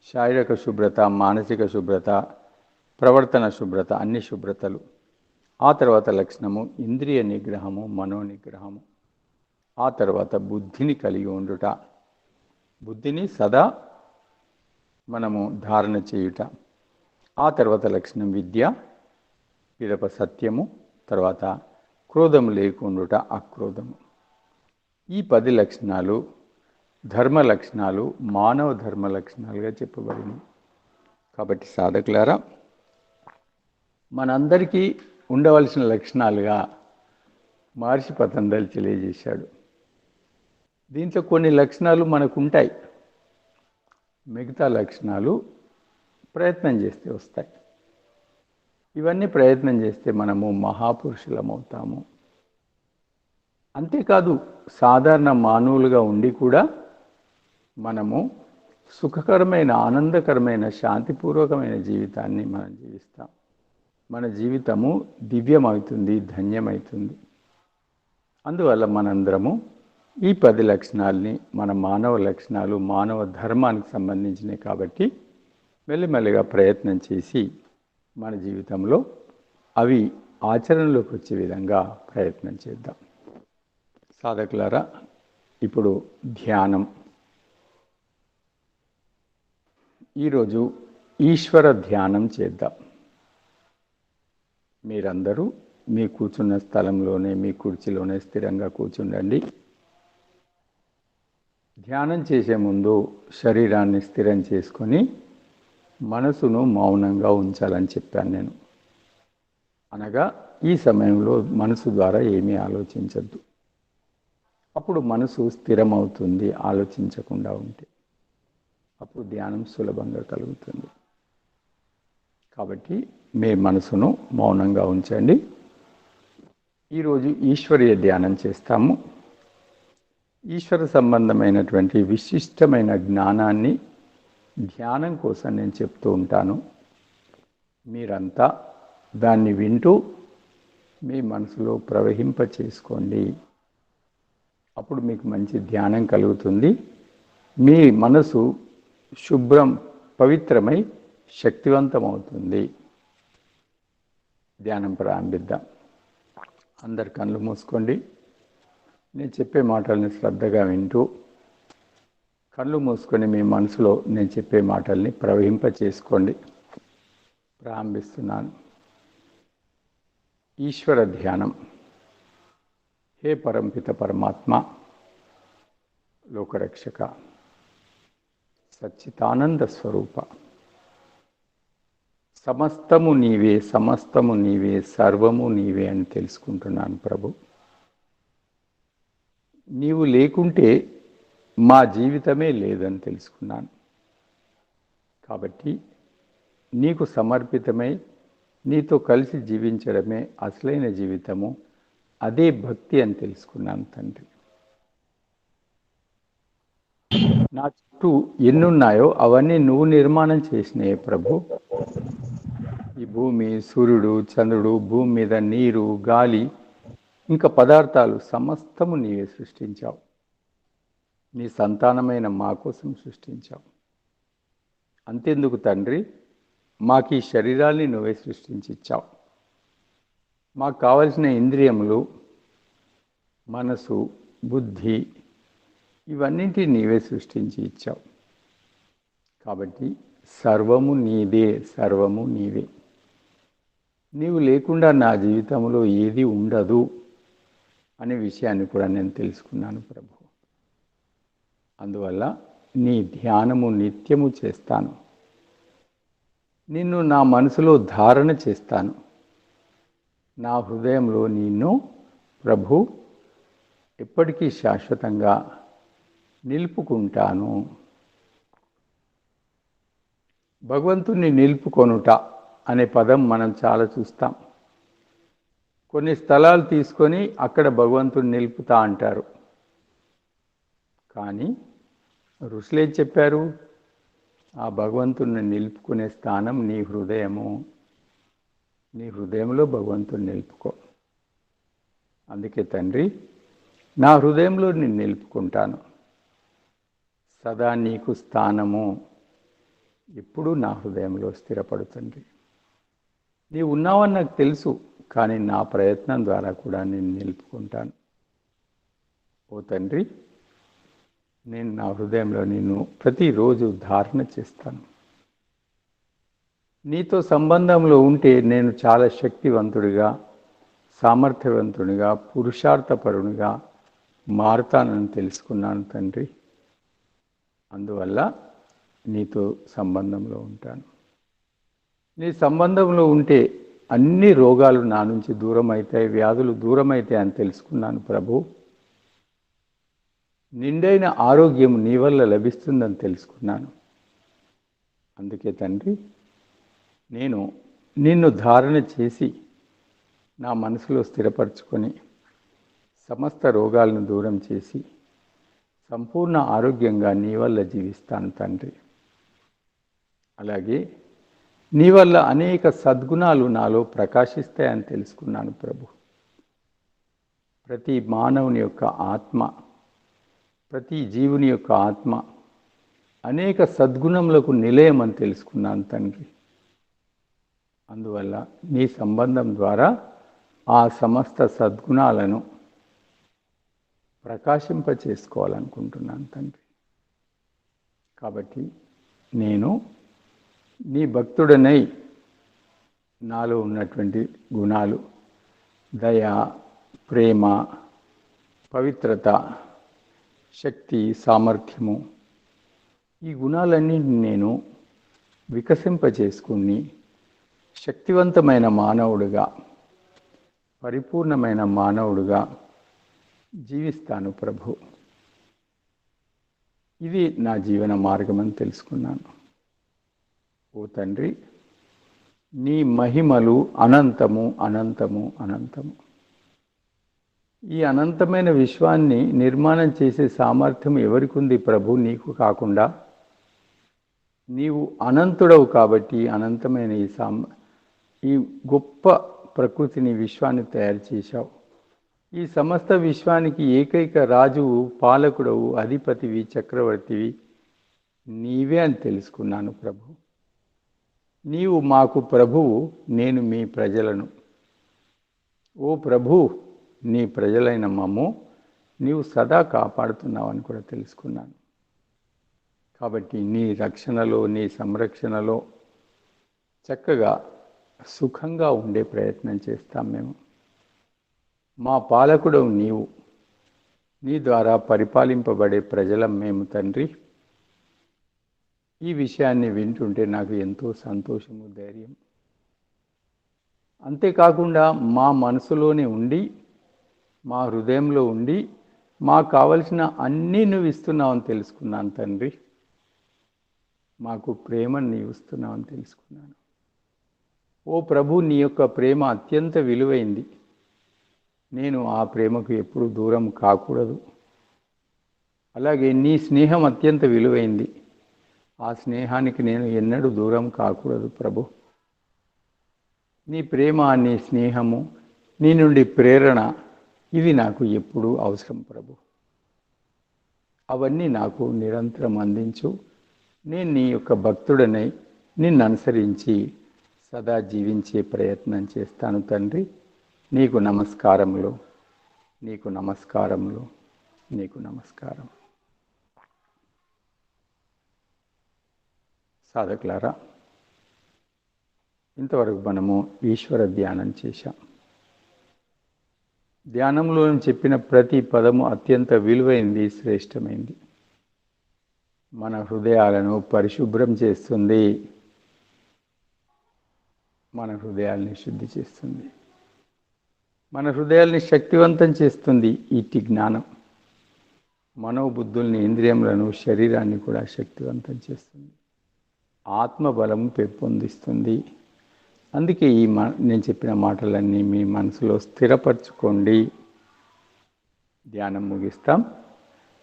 శారీరక శుభ్రత, మానసిక శుభ్రత, ప్రవర్తన శుభ్రత, అన్ని శుభ్రతలు. ఆ తర్వాత లక్షణము ఇంద్రియ నిగ్రహము, మనోనిగ్రహము. ఆ తర్వాత బుద్ధిని కలిగి ఉండుట, బుద్ధిని సదా మనము ధారణ చేయుట. ఆ తర్వాత లక్షణం విద్య, పిదప సత్యము, తర్వాత క్రోధము లేకుండుట, అక్రోధము. ఈ 10 లక్షణాలు ధర్మ లక్షణాలు మానవ ధర్మ లక్షణాలుగా చెప్పబడింది. కాబట్టి సాధకులారా, మనందరికీ ఉండవలసిన లక్షణాలుగా మహర్షి పతంజలి తెలియజేశాడు. దీంట్లో కొన్ని లక్షణాలు మనకు ఉంటాయి, మిగతా లక్షణాలు ప్రయత్నం చేస్తే వస్తాయి. ఇవన్నీ ప్రయత్నం చేస్తే మనము మహాపురుషులమవుతాము. అంతేకాదు సాధారణ మానవులుగా ఉండి కూడా మనము సుఖకరమైన, ఆనందకరమైన, శాంతిపూర్వకమైన జీవితాన్ని మనం జీవిస్తాం. మన జీవితము దివ్యమవుతుంది, ధన్యమవుతుంది. అందువల్ల మనందరము ఈ 10 లక్షణాలని మన మానవ లక్షణాలు, మానవ ధర్మానికి సంబంధించినవి కాబట్టి మెల్లిమెల్లిగా ప్రయత్నం చేసి మన జీవితంలో అవి ఆచరణలోకి వచ్చే విధంగా ప్రయత్నం చేద్దాం. సాధకులారా, ఇప్పుడు ధ్యానం. ఈరోజు ఈశ్వర ధ్యానం చేద్దాం. మీరందరూ మీ కూర్చున్న స్థలంలోనే, మీ కుర్చీలోనే స్థిరంగా కూర్చుండండి. ధ్యానం చేసే ముందు శరీరాన్ని స్థిరం చేసుకొని మనసును మౌనంగా ఉంచాలని చెప్పాను నేను. అనగా ఈ సమయంలో మనసు ద్వారా ఏమీ ఆలోచించద్దు. అప్పుడు మనసు స్థిరమవుతుంది ఆలోచించకుండా ఉంటే. అప్పుడు ధ్యానం సులభంగా కలుగుతుంది. కాబట్టి మీ మనసును మౌనంగా ఉంచండి. ఈరోజు ఈశ్వరీయ ధ్యానం చేస్తాము. ఈశ్వర సంబంధమైనటువంటి విశిష్టమైన జ్ఞానాన్ని ధ్యానం కోసం నేను చెప్తూ ఉంటాను. మీరంతా దాన్ని వింటూ మీ మనసులో ప్రవహింప చేసుకోండి. అప్పుడు మీకు మంచి ధ్యానం కలుగుతుంది. మీ మనసు శుభ్రం, పవిత్రమై శక్తివంతమవుతుంది. ధ్యానం ప్రారంభిద్దాం. అందరు కళ్ళు మూసుకోండి. నేను చెప్పే మాటల్ని శ్రద్ధగా వింటూ కళ్ళు మూసుకొని మీ మనసులో నేను చెప్పే మాటల్ని ప్రవహింప చేసుకోండి. ప్రారంభిస్తున్నాను. ఈశ్వర ధ్యానం. హే పరంపిత పరమాత్మ, లోకరక్షక, సచ్చిదానంద స్వరూప, సమస్తము నీవే, సమస్తము నీవే, సర్వము నీవే అని తెలుసుకుంటున్నాను ప్రభు. నీవు లేకుంటే మా జీవితమే లేదని తెలుసుకున్నాను. కాబట్టి నీకు సమర్పితమై నీతో కలిసి జీవించడమే అసలైన జీవితము, అదే భక్తి అని తెలుసుకున్నాను తండ్రి. నా చుట్టూ ఎన్నున్నాయో అవన్నీ నువ్వు నిర్మాణం చేసినాయే ప్రభు. ఈ భూమి, సూర్యుడు, చంద్రుడు, భూమి మీద నీరు, గాలి, ఇంకా పదార్థాలు సమస్తము నీవే సృష్టించావు. నీ సంతానమైన మా కోసం సృష్టించావు. అంతెందుకు తండ్రి, మాకు ఈ శరీరాన్ని నువ్వే సృష్టించి ఇచ్చావు. మాకు కావలసిన ఇంద్రియములు, మనసు, బుద్ధి ఇవన్నింటినీ నీవే సృష్టించి ఇచ్చావు. కాబట్టి సర్వము నీదే, సర్వము నీవే. నీవు లేకుండా నా జీవితంలో ఏది ఉండదు అనే విషయాన్ని కూడా నేను తెలుసుకున్నాను ప్రభు. అందువల్ల నీ ధ్యానము నిత్యము చేస్తాను. నిన్ను నా మనసులో ధారణ చేస్తాను. నా హృదయంలో నిన్ను ప్రభు ఎప్పటికీ శాశ్వతంగా నిలుపుకుంటాను. భగవంతుణ్ణి నిలుపుకొనుట అనే పదం మనం చాలా చూస్తాం. కొన్ని స్థలాలు తీసుకొని అక్కడ భగవంతుని నిలుపుతా అంటారు. కానీ ఋషులేం చెప్పారు? ఆ భగవంతుని నిలుపుకునే స్థానం నీ హృదయము. నీ హృదయంలో భగవంతుని నిలుపుకో. అందుకే తండ్రి, నా హృదయంలో నేను నిలుపుకుంటాను. సదా నీకు స్థానము ఎప్పుడూ నా హృదయంలో స్థిరపడుతుంది. నీవు ఉన్నావని నాకు తెలుసు, కానీ నా ప్రయత్నం ద్వారా కూడా నేను నిలుపుకుంటాను. ఓ తండ్రి, నేను నా హృదయంలో నిన్ను ప్రతిరోజు ధారణ చేస్తాను. నీతో సంబంధంలో ఉంటే నేను చాలా శక్తివంతుడిగా, సామర్థ్యవంతునిగా, పురుషార్థపరునిగా మారుతానని తెలుసుకున్నాను తండ్రి. అందువల్ల నీతో సంబంధంలో ఉంటాను. నీ సంబంధంలో ఉంటే అన్ని రోగాలు నా నుంచి దూరం అవుతాయి, వ్యాధులు దూరం అవుతాయి అని తెలుసుకున్నాను ప్రభు. నిండైన ఆరోగ్యం నీ వల్ల లభిస్తుందని తెలుసుకున్నాను. అందుకే తండ్రి, నేను నిన్ను ధారణ చేసి నా మనసులో స్థిరపరచుకొని సమస్త రోగాలను దూరం చేసి సంపూర్ణ ఆరోగ్యంగా నీ వల్ల జీవిస్తాను తండ్రి. అలాగే నీ వల్ల అనేక సద్గుణాలు నాలో ప్రకాశిస్తాయని తెలుసుకున్నాను ప్రభు. ప్రతి మానవుని యొక్క ఆత్మ, ప్రతి జీవుని యొక్క ఆత్మ అనేక సద్గుణములకు నిలయం అని తెలుసుకున్నాను తండ్రి. అందువల్ల నీ సంబంధం ద్వారా ఆ సమస్త సద్గుణాలను ప్రకాశింపచేసుకోవాలనుకుంటున్నాను తండ్రి. కాబట్టి నేను నీ భక్తుడనై నాలో ఉన్నటువంటి గుణాలు, దయ, ప్రేమ, పవిత్రత, శక్తి, సామర్థ్యము, ఈ గుణాలన్నీ నేను వికసింపచేసుకుని శక్తివంతమైన మానవుడిగా, పరిపూర్ణమైన మానవుడిగా జీవిస్తాను ప్రభు. ఇది నా జీవన మార్గం అని తెలుసుకున్నాను. ఓ తండ్రి, నీ మహిమలు అనంతము, అనంతము, అనంతము. ఈ అనంతమైన విశ్వాన్ని నిర్మాణం చేసే సామర్థ్యం ఎవరికి ఉంది ప్రభు? నీకు కాకుండా. నీవు అనంతుడవు కాబట్టి అనంతమైన ఈ గొప్ప ప్రకృతిని, విశ్వాన్ని తయారు చేశావు. ఈ సమస్త విశ్వానికి ఏకైక రాజువు, పాలకుడవు, అధిపతివి, చక్రవర్తివి నీవే అని తెలుసుకున్నాను ప్రభు. నీవు మాకు ప్రభువు, నేను మీ ప్రజలను. ఓ ప్రభు, నీ ప్రజలైన మమ్ము నీవు సదా కాపాడుతున్నావని కూడా తెలుసుకున్నాను. కాబట్టి నీ రక్షణలో, నీ సంరక్షణలో చక్కగా సుఖంగా ఉండే ప్రయత్నం చేస్తాం మేము. మా పాలకుడవు నీవు. నీ ద్వారా పరిపాలింపబడే ప్రజలం మేము తండ్రి. ఈ విషయాన్ని వింటుంటే నాకు ఎంతో సంతోషము, ధైర్యం. అంతేకాకుండా మా మనసులోనే ఉండి, మా హృదయంలో ఉండి, మాకు కావలసిన అన్నీ నువ్వు ఇస్తున్నావని తెలుసుకున్నాను తండ్రి. మాకు ప్రేమను నీవు ఇస్తున్నావని తెలుసుకున్నాను. ఓ ప్రభు, నీ యొక్క ప్రేమ అత్యంత విలువైంది. నేను ఆ ప్రేమకు ఎప్పుడు దూరం కాకూడదు. అలాగే నీ స్నేహం అత్యంత విలువైంది. ఆ స్నేహానికి నేను ఎన్నడూ దూరం కాకూడదు ప్రభు. నీ ప్రేమ, నీ స్నేహము, నీ నుండి ప్రేరణ, ఇవి నాకు ఎప్పుడూ అవసరం ప్రభు. అవన్నీ నాకు నిరంతరం అందించు. నేను నీ యొక్క భక్తుడనై నిన్ను అనుసరించి సదా జీవించే ప్రయత్నం చేస్తాను తండ్రి. నీకు నమస్కారములు, నీకు నమస్కారములు, నీకు నమస్కారం. సాధకులారా, ఇంతవరకు మనము ఈశ్వర ధ్యానం చేశాం. ధ్యానంలో చెప్పిన ప్రతి పదము అత్యంత విలువైంది, శ్రేష్టమైంది. మన హృదయాలను పరిశుభ్రం చేస్తుంది, మన హృదయాల్ని శుద్ధి చేస్తుంది, మన హృదయాల్ని శక్తివంతం చేస్తుంది. ఇట్టి జ్ఞానం మనోబుద్ధుల్ని, ఇంద్రియములను, శరీరాన్ని కూడా శక్తివంతం చేస్తుంది, ఆత్మబలం పెంపొందిస్తుంది. అందుకే నేను చెప్పిన మాటలన్నీ మీ మనసులో స్థిరపరచుకోండి. ధ్యానం ముగిస్తాం.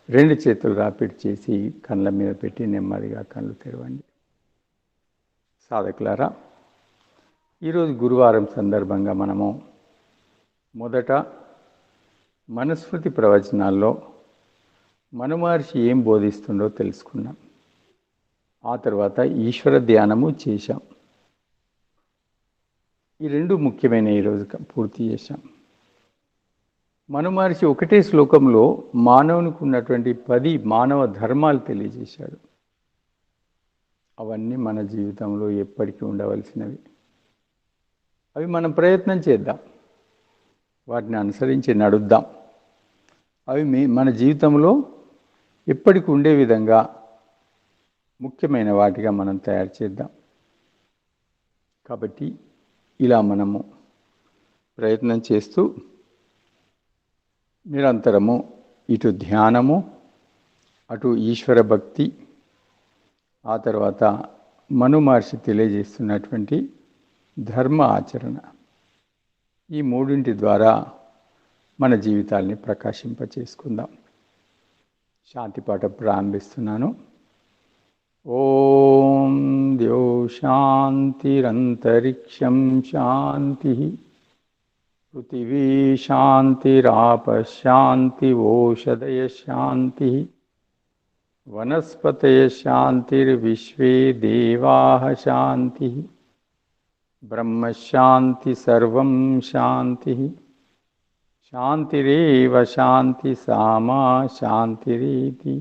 2 చేతులు రాపిడి చేసి కళ్ళ మీద పెట్టి నెమ్మదిగా కళ్ళు తెరవండి. సాధకులారా, ఈరోజు గురువారం సందర్భంగా మనము మొదట మనుస్మృతి ప్రవచనాల్లో మను మహర్షి ఏం బోధిస్తుండో తెలుసుకున్నాం. ఆ తర్వాత ఈశ్వర ధ్యానము చేశాం. ఈ 2 ముఖ్యమైన ఈరోజు పూర్తి చేశాం. మను మహర్షి ఒకటే శ్లోకంలో మానవునికి ఉన్నటువంటి 10 మానవ ధర్మాలు తెలియజేశాడు. అవన్నీ మన జీవితంలో ఎప్పటికీ ఉండవలసినవి. అవి మనం ప్రయత్నం చేద్దాం, వాటిని అనుసరించి నడుద్దాం. అవి మన జీవితంలో ఎప్పటికి ఉండే విధంగా ముఖ్యమైన వాటిగా మనం తయారు చేద్దాం. కాబట్టి ఇలా మనము ప్రయత్నం చేస్తూ నిరంతరము ఇటు ధ్యానము, అటు ఈశ్వర భక్తి, ఆ తర్వాత మను మహర్షి తెలియజేస్తున్నటువంటి ధర్మ ఆచరణ, ఈ 3 ద్వారా మన జీవితాల్ని ప్రకాశింపచేసుకుందాం. శాంతిపాఠ ప్రారంభిస్తున్నాను. ఓం ద్యౌ శాంతిరంతరిక్షం శాంతి, పృథివీ శాంతిరాప శాంతి, ఓషధయ శాంతి, వనస్పతయ శాంతిర్విశ్వే దేవాః శాంతి, బ్రహ్మశాంతి సర్వం శాంతి, శాంతిరేవ శాంతి సామా శాంతిరేతి.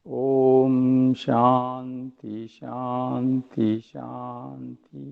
ఓం శాంతి శాంతి శాంతి.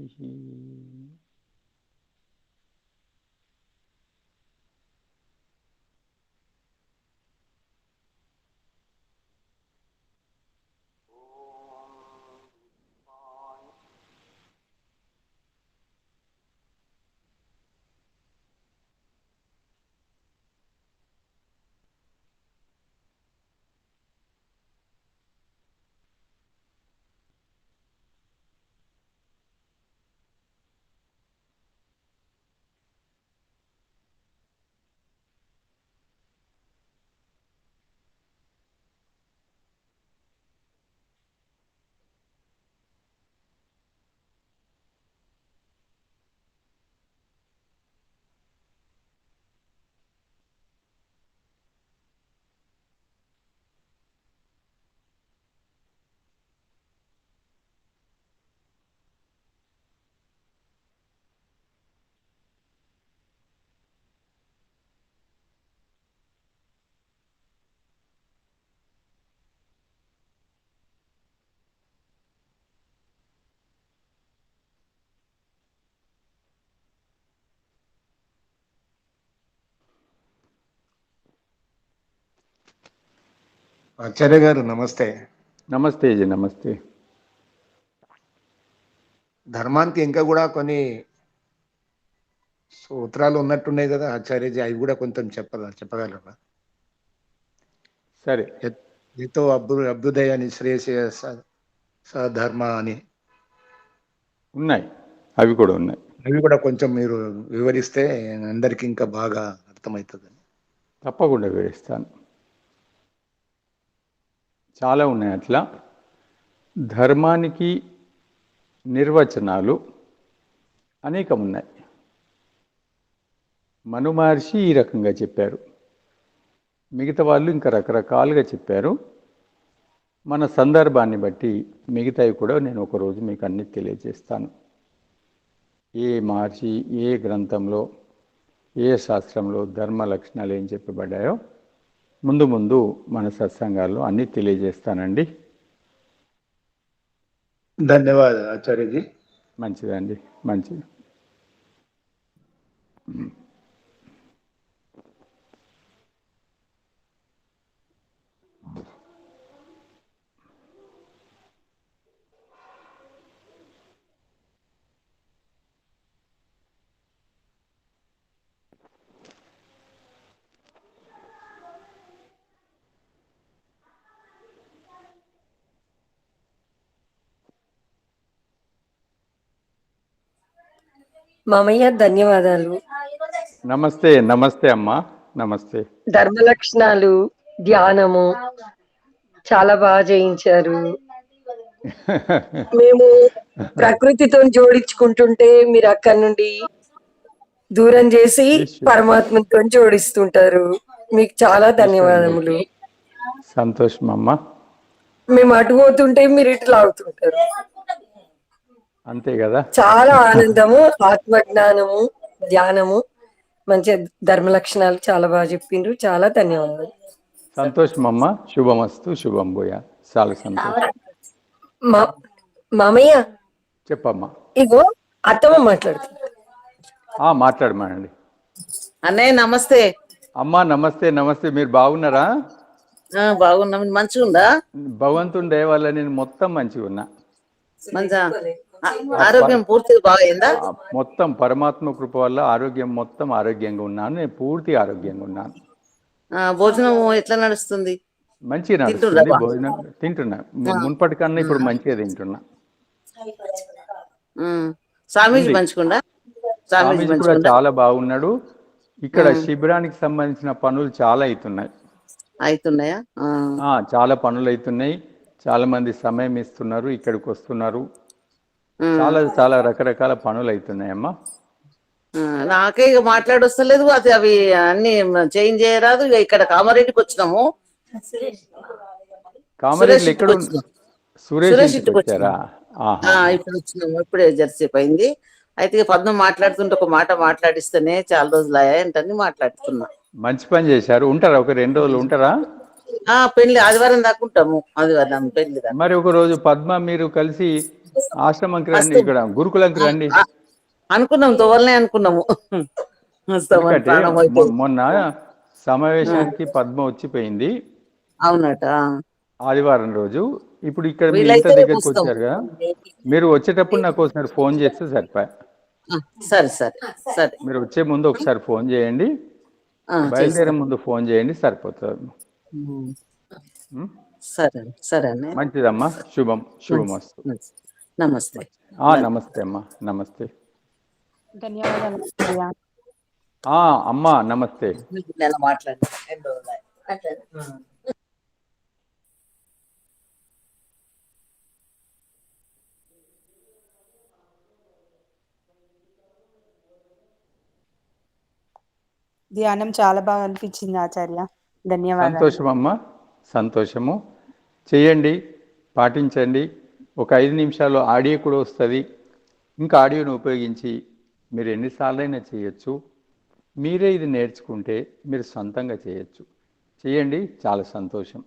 ఆచార్య గారు నమస్తే. నమస్తే జీ, నమస్తే. ధర్మానికి ఇంకా కూడా కొన్ని సూత్రాలు ఉన్నట్టున్నాయి కదా ఆచార్యజీ, అవి కూడా కొంచెం చెప్పగలరా? సరే, ఏతో అభ్యుదయాన్ని శ్రేయసి సధర్మ అని ఉన్నాయి, అవి కూడా ఉన్నాయి. అవి కూడా కొంచెం మీరు వివరిస్తే అందరికి ఇంకా బాగా అర్థమవుతుంది. తప్పకుండా వివరిస్తాను. చాలా ఉన్నాయి అట్లా. ధర్మానికి నిర్వచనాలు అనేకం ఉన్నాయి. మను మహర్షి ఈ రకంగా చెప్పారు, మిగతా వాళ్ళు ఇంకా రకరకాలుగా చెప్పారు. మన సందర్భాన్ని బట్టి మిగతావి కూడా నేను ఒకరోజు మీకు అన్ని తెలియజేస్తాను. ఏ మహర్షి ఏ గ్రంథంలో ఏ శాస్త్రంలో ధర్మ లక్షణాలు ఏం చెప్పబడ్డాయో ముందు ముందు మన సత్సంగాల్లో అన్నీ తెలియజేస్తానండి. ధన్యవాదాలు ఆచార్యజీ. మంచిదండి, మంచిది. మామయ్య ధన్యవాదాలు. నమస్తే, నమస్తే అమ్మా, నమస్తే. ధర్మ లక్షణాలు ధ్యానము చాలా బాగా చేయించారు. మేము ప్రకృతితో జోడించుకుంటుంటే మీరు అక్కడి నుండి దూరం చేసి పరమాత్మతో జోడిస్తుంటారు. మీకు చాలా ధన్యవాదములు. సంతోషం అమ్మా. మేము అటు పోతుంటే మీరు ఇటు లాగుతుంటారు. అంతే కదా. చాలా ఆనందము, ఆత్మజ్ఞానము, ధ్యానము, మంచి ధర్మ లక్షణాలు చాలా బాగా చెప్పిండ్రు. చాలా ధన్యవాదాలు. సంతోషం అమ్మా. శుభమస్తు, శుభం భూయా. చాలా సంతోషం. మామయ్య చెప్పమ్మా. ఇగో అత్తమ్మ మాట్లాడుతుంది. మాట్లాడమానండి. అన్నయ్య నమస్తే. అమ్మా నమస్తే, నమస్తే. మీరు బాగున్నారా? బాగున్నాం. మంచిగా ఉందా? భగవంతుని దయ వల్ల నేను మొత్తం మంచిగా ఉన్నా. మంచిగా ఆరోగ్యం పూర్తిగా బాగైందా? మొత్తం పరమాత్మ కృప వల్ల ఆరోగ్యం మొత్తం ఆరోగ్యంగా ఉన్నాను. నేను పూర్తి ఆరోగ్యంగా ఉన్నాను. భోజనం ఎట్లా నడుస్తుంది? మంచిగా నడుస్తుంది. భోజనం తింటున్నా. మున్పటి కన్నా ఇప్పుడు మంచిగా తింటున్నా. స్వామీజీ మంచిగుండా? స్వామీజీ కూడా చాలా బాగున్నాడు. ఇక్కడ శిబిరానికి సంబంధించిన పనులు చాలా అవుతున్నాయా? చాలా పనులు అవుతున్నాయి. చాలా మంది సమయం ఇస్తున్నారు, ఇక్కడికి వస్తున్నారు. చాలా చాలా రకరకాల పనులు అవుతున్నాయమ్మా. నాకే ఇక మాట్లాడొస్తలేదు. అవి అన్ని చేంజ్ చేయరాదు. ఇక ఇక్కడ కామారెడ్డికి వచ్చినాము. కామారెడ్డి ఎక్కడ? సురేష్ ఇంటికి వచ్చారా? ఇప్పుడు వచ్చినాము. ఇప్పుడే జర్సేపు అయింది. అయితే పద్మ మాట్లాడుతుంటే ఒక మాట మాట్లాడిస్తేనే చాలా రోజులు అయ్యాయంటని మాట్లాడుతున్నా. మంచి పని చేశారు. ఉంటారా? ఒక 2 రోజులు ఉంటారా? పెళ్లి ఆదివారం దాకా ఉంటాము. ఆదివారం పెళ్లి. మరి ఒక రోజు పద్మ మీరు కలిసి ఆశ్రమంకి రండి, ఇక్కడ గురుకులంకి రండి. అనుకున్నాము, తోవలనే అనుకున్నాము. మొన్న సమావేశానికి పద్మ వచ్చిపోయింది. అవునట. ఆదివారం రోజు. ఇప్పుడు ఇక్కడ మీ ఇంటి దగ్గరికి వచ్చారు కదా, మీరు వచ్చేటప్పుడు నాకు ఒకసారి ఫోన్ చేస్తే సరిపోయా. సరే సరే సరే. మీరు వచ్చే ముందు ఒకసారి ఫోన్ చేయండి, బయలుదేరే ముందు ఫోన్ చేయండి, సరిపోతుంది. సరే సరే. మంచిదమ్మా. శుభం, శుభమస్తు. నమస్తే. నమస్తే అమ్మా. నమస్తే. ధన్యవాదాలు అమ్మా. నమస్తే. మాట్లాడి ధ్యానం చాలా బాగా అనిపించింది ఆచార్య. ధన్యవాదాలు. సంతోషం అమ్మా, సంతోషము. చేయండి, పాటించండి. ఒక 5 నిమిషాలు ఆడియో కూడా వస్తుంది. ఇంకా ఆడియోను ఉపయోగించి మీరు ఎన్నిసార్లైనా చేయొచ్చు. మీరే ఇది నేర్చుకుంటే మీరు సొంతంగా చేయొచ్చు. చేయండి, చాలా సంతోషం.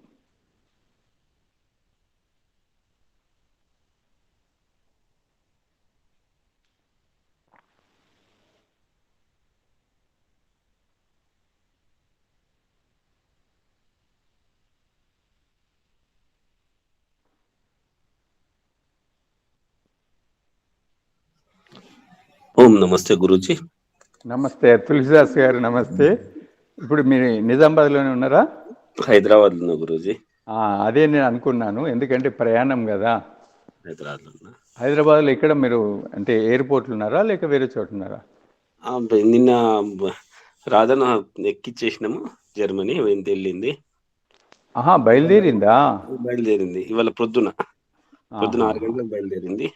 ఓం నమస్తే గురూజీ. నమస్తే తులసిదాస్ గారు, నమస్తే. ఇప్పుడు మీరు నిజామాబాద్లోనే ఉన్నారా? హైదరాబాద్ లో గురూజీ. అదే నేను అనుకున్నాను, ఎందుకంటే ప్రయాణం కదా. హైదరాబాద్ లో హైదరాబాద్లో ఇక్కడ మీరు అంటే ఎయిర్పోర్ట్లు ఉన్నారా లేక వేరే చోట ఉన్నారా? నిన్న రాధన ఎక్కిచ్చేసినాము, జర్మనీ వెళ్ళింది. బయలుదేరిందా? బయలుదేరింది ఇవాళ పొద్దున 6 గంటలకు బయలుదేరింది.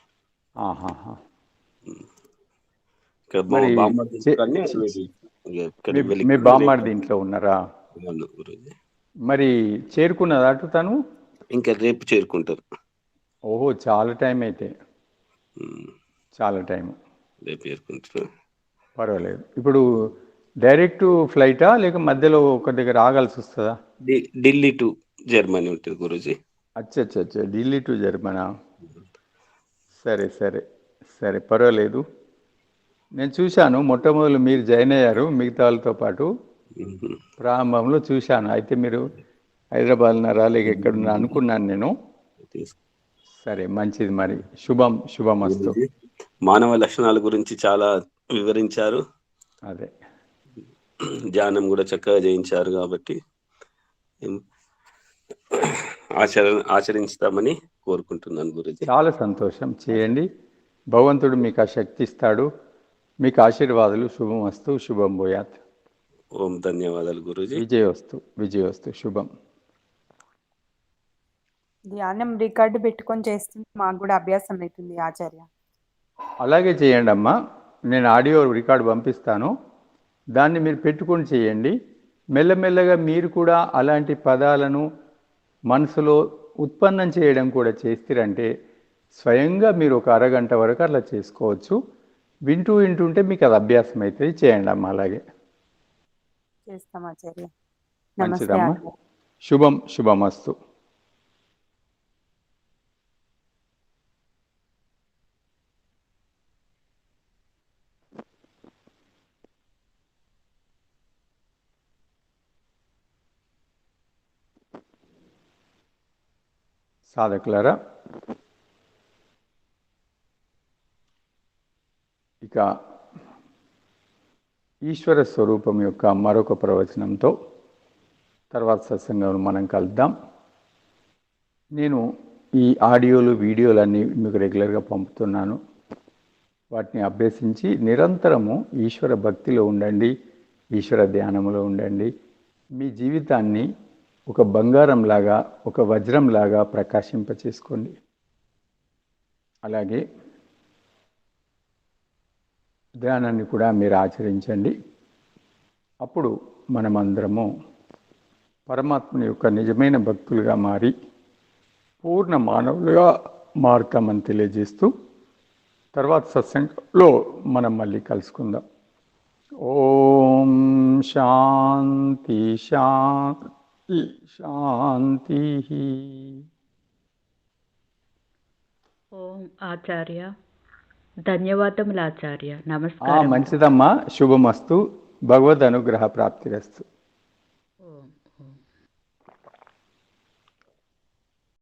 ఇక్కడ మా మరి బామ్మర్ది ఇంటికాడనే మీ బామ్మార్ది ఇంట్లో ఉన్నారా? గురూజీ. మరి చేరుకున్నదా అటు తను? ఇంకా రేపు చేరుకుంటారు. ఓహో, చాలా టైం అయితే. చాలా టైం. రేపు చేరుకుంటారు. పర్వాలేదు. ఇప్పుడు డైరెక్ట్ ఫ్లైటా లేక మధ్యలో ఒక దగ్గర ఆగాల్సి వస్తుందా? ఢిల్లీ టు జర్మనీ ఉంటుంది గురూజీ. అచ్చచ్చ, ఢిల్లీ టు జర్మనా? సరే సరే సరే, పర్వాలేదు. నేను చూశాను, మొట్టమొదలు మీరు జాయిన్ అయ్యారు మిగతా వాళ్ళతో పాటు. ప్రారంభంలో చూశాను. అయితే మీరు హైదరాబాద్ ఉన్నారా లేక ఎక్కడున్నా అనుకున్నాను నేను. సరే, మంచిది. మరి శుభమస్తు. మానవ లక్షణాల గురించి చాలా వివరించారు. అదే, ధ్యానం కూడా చక్కగా చేయించారు. కాబట్టి ఆచరించుతామని కోరుకుంటున్నాను గురూజీ. చాలా సంతోషం. చేయండి, భగవంతుడు మీకు ఆ శక్తి ఇస్తాడు. మీకు ఆశీర్వాదాలు. శుభమస్తు, శుభం భూయాత్. ఓం ధన్యవాదాలు గురూజీ. విజయోస్తు, శుభం. ధ్యానం రికార్డు పెట్టుకొని చేస్తుంటే మాకు కూడా అభ్యాసం అవుతుంది ఆచార్య. అలాగే చేయండి అమ్మా. నేను ఆడియో రికార్డు పంపిస్తాను, దాన్ని మీరు పెట్టుకొని చేయండి. మెల్లమెల్లగా మీరు కూడా అలాంటి పదాలను మనసులో ఉత్పన్నం చేయడం కూడా చేస్తారంటే స్వయంగా మీరు ఒక అరగంట వరకు అట్లా చేసుకోవచ్చు. వింటుంటే మీకు అది అభ్యాసం అవుతుంది. చేయండి అమ్మా, అలాగే చేస్తాం ఆచార్య. మంచిదమ్మా. శుభమస్తు. సాధకులారా, ఇక ఈశ్వర స్వరూపం యొక్క మరొక ప్రవచనంతో తర్వాత సత్సంగంలో మనం కలుద్దాం. నేను ఈ ఆడియోలు వీడియోలు అన్నీ మీకు రెగ్యులర్గా పంపుతున్నాను. వాటిని అభ్యసించి నిరంతరము ఈశ్వర భక్తిలో ఉండండి, ఈశ్వర ధ్యానంలో ఉండండి. మీ జీవితాన్ని ఒక బంగారంలాగా, ఒక వజ్రంలాగా ప్రకాశింపచేసుకోండి. అలాగే ధ్యానాన్ని కూడా మీరు ఆచరించండి. అప్పుడు మనమందరము పరమాత్మ యొక్క నిజమైన భక్తులుగా మారి పూర్ణ మానవులుగా మారుతామని తెలియజేస్తూ తర్వాత సత్సంగంలో మనం మళ్ళీ కలుసుకుందాం. ఓం శాంతి శాంతి శాంతి. ఓం ఆచార్య, ధన్యవాదములు ఆచార్య. నమస్కారం. మంచిదమ్మా, శుభమస్తు. భగవద్ అనుగ్రహ ప్రాప్తిరస్తు.